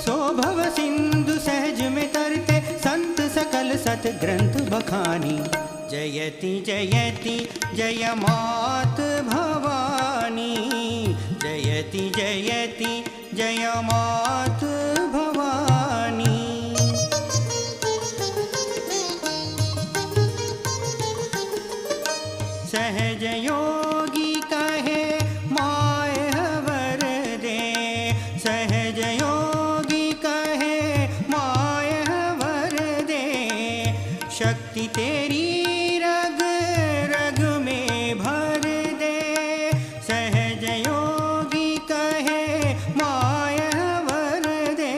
सो भव सिंधु सहज में तरते, संत सकल सत ग्रंथ बखानी। जयति जयति जय मात भवानी, जयति जयति जय मात भवानी। सहज योगी कहे माय वर दे, सहज योगी कहे माय वर दे, शक्ति तेरी रग रग में भर दे। सहज योगी कहे माय वर दे,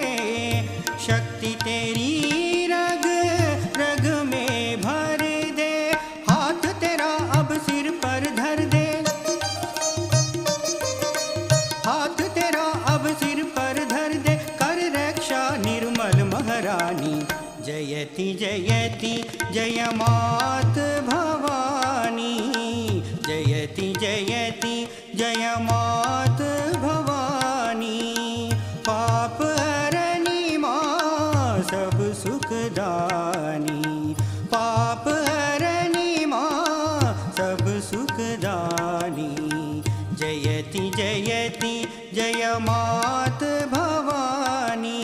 शक्ति तेरी रग रग में भर दे। हाथ तेरा अब सिर पर धर दे, हाथ तेरा अब सिर पर धर दे, कर रक्षा निर्मल महारानी। जयति जयति जय मात भवानी, जयति जयति जय मात भवानी। पाप हरणी माँ सब सुखदानी, पाप हरणी माँ सब सुखदानी। जयति जयति जय मात भवानी,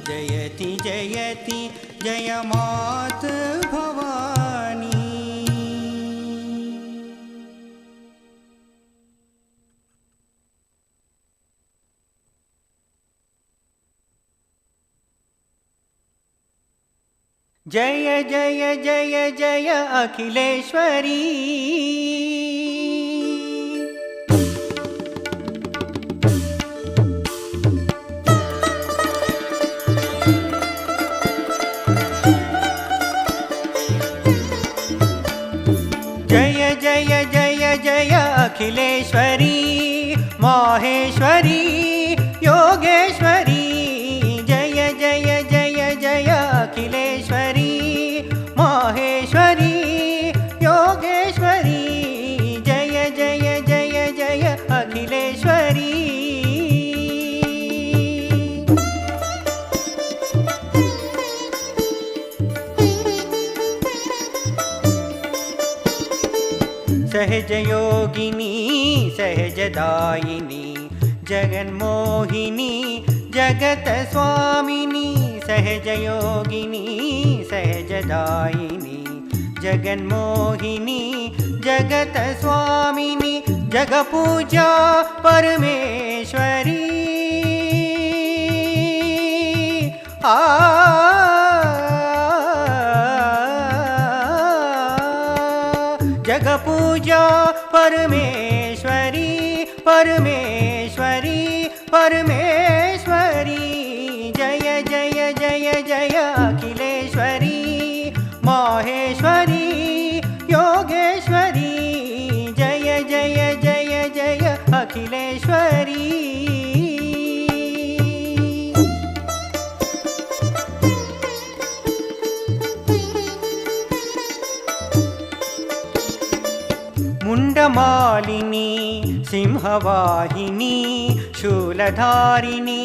जयति जयति जय मात भवानी। जय जय जय जय अखिलेश्वरी, जय जय जय जय अखिलेश्वरी, माहेश्वरी योगेश्वरी। जय जय जय जय अखिलेश्वरी, माहेश्वरी योगेश्वरी। जय जय जय जय अखिलेश्वरी। सहज योगिनी सहजदायिनी, जगन्मोहिनी जगत स्वामिनी। सहज योगिनी सहजदायिनी, जगन्मोहिनी जगत स्वामिनी। जग पूजा परमेश्वरी, जग पूजा परमेश्वरी, परमेश्वरी परमेश्वरी। जय जय जय जय अखिलेश्वरी, माहेश्वरी योगेश्वरी। जय जय जय जय अखिलेश्वरी। मुंडमालिनी सिंहवाहिनी, शूलधारिणी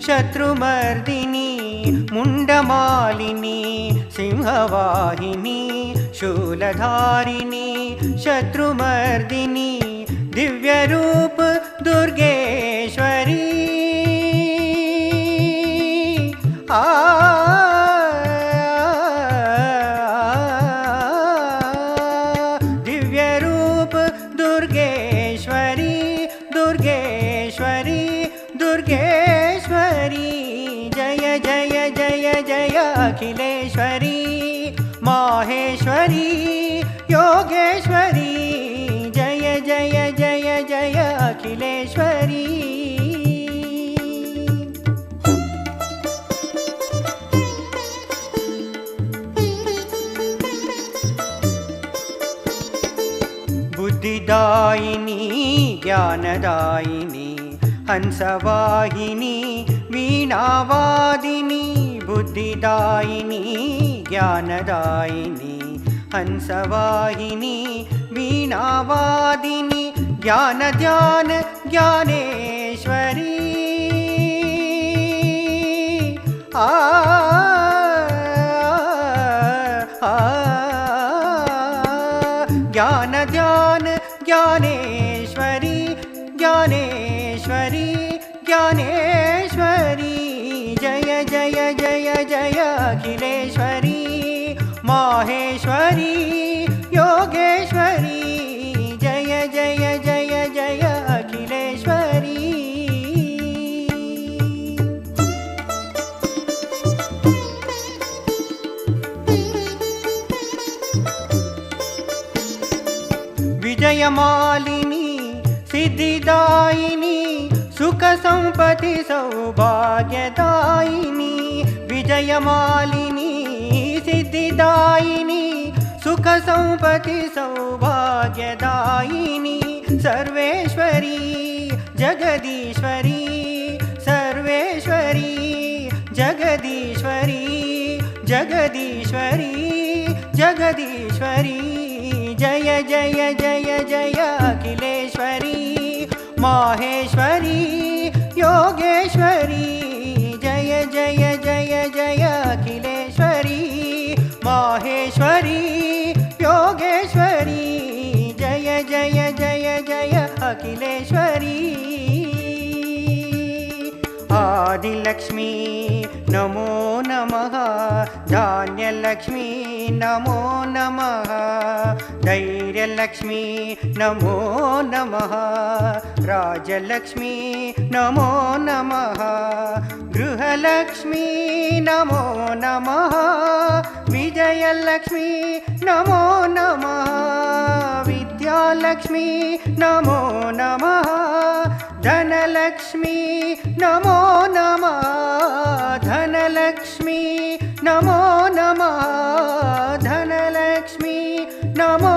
शत्रुमर्दिनी। मुंडमालिनी सिंहवाहिनी शूलधारिणी शत्रुमर्दिनी दिव्यरूप दुर्गेश्वरी दिव्यरूप दुर्गेश्वरी दुर्गेश्वरी दुर्गेश्वरी जय जय जय जय अखिलेश्वरी माहेश्वरी योगेश्वरी जय जय जय जय अखिलेश्वरी बुद्धिदायिनी ज्ञानदायिनी हंसवाहिनी वीणावादिनी बुद्धिदायिनी ज्ञानदायिनी हंसवाहिनी वीणावादिनी ज्ञान ध्यान ज्ञानेश्वरी ज्ञान ध्यान ज्ञानेश्वरी ज्ञानेश्वरी ज्ञानेश्वरी जय जय जय जय अखिलेश्वरी माहेश्वरी योगेश्वरी जय जय जय जय अखिलेश्वरी विजयमालिनी सिद्धिदायिनी सुख संपत्ति सौभाग्यदायिनी विजयमालिनी सिद्धिदायिनी सुख संपत्ति सौभाग्यदायिनी सर्वेश्वरी जगदीश्वरी सर्वेश्वरी जगदीश्वरी जगदीश्वरी जगदीश्वरी जय जय जय जय अखिलेश्वरी माहेश्वरी योगेश्वरी जय जय जय जय अखिलेश्वरी माहेश्वरी योगेश्वरी जय जय जय जय अखिलेश्वरी आदिलक्ष्मी नमो नमः धान्यलक्ष्मी नमो नमः धैर्यलक्ष्मी नमो नमः राजलक्ष्मी नमो नमः गृहलक्ष्मी नमो नमः विजयलक्ष्मी नमो नमः विद्यालक्ष्मी नमो नमः धनलक्ष्मी नमो नमः धनलक्ष्मी नमो नमः धनलक्ष्मी नमो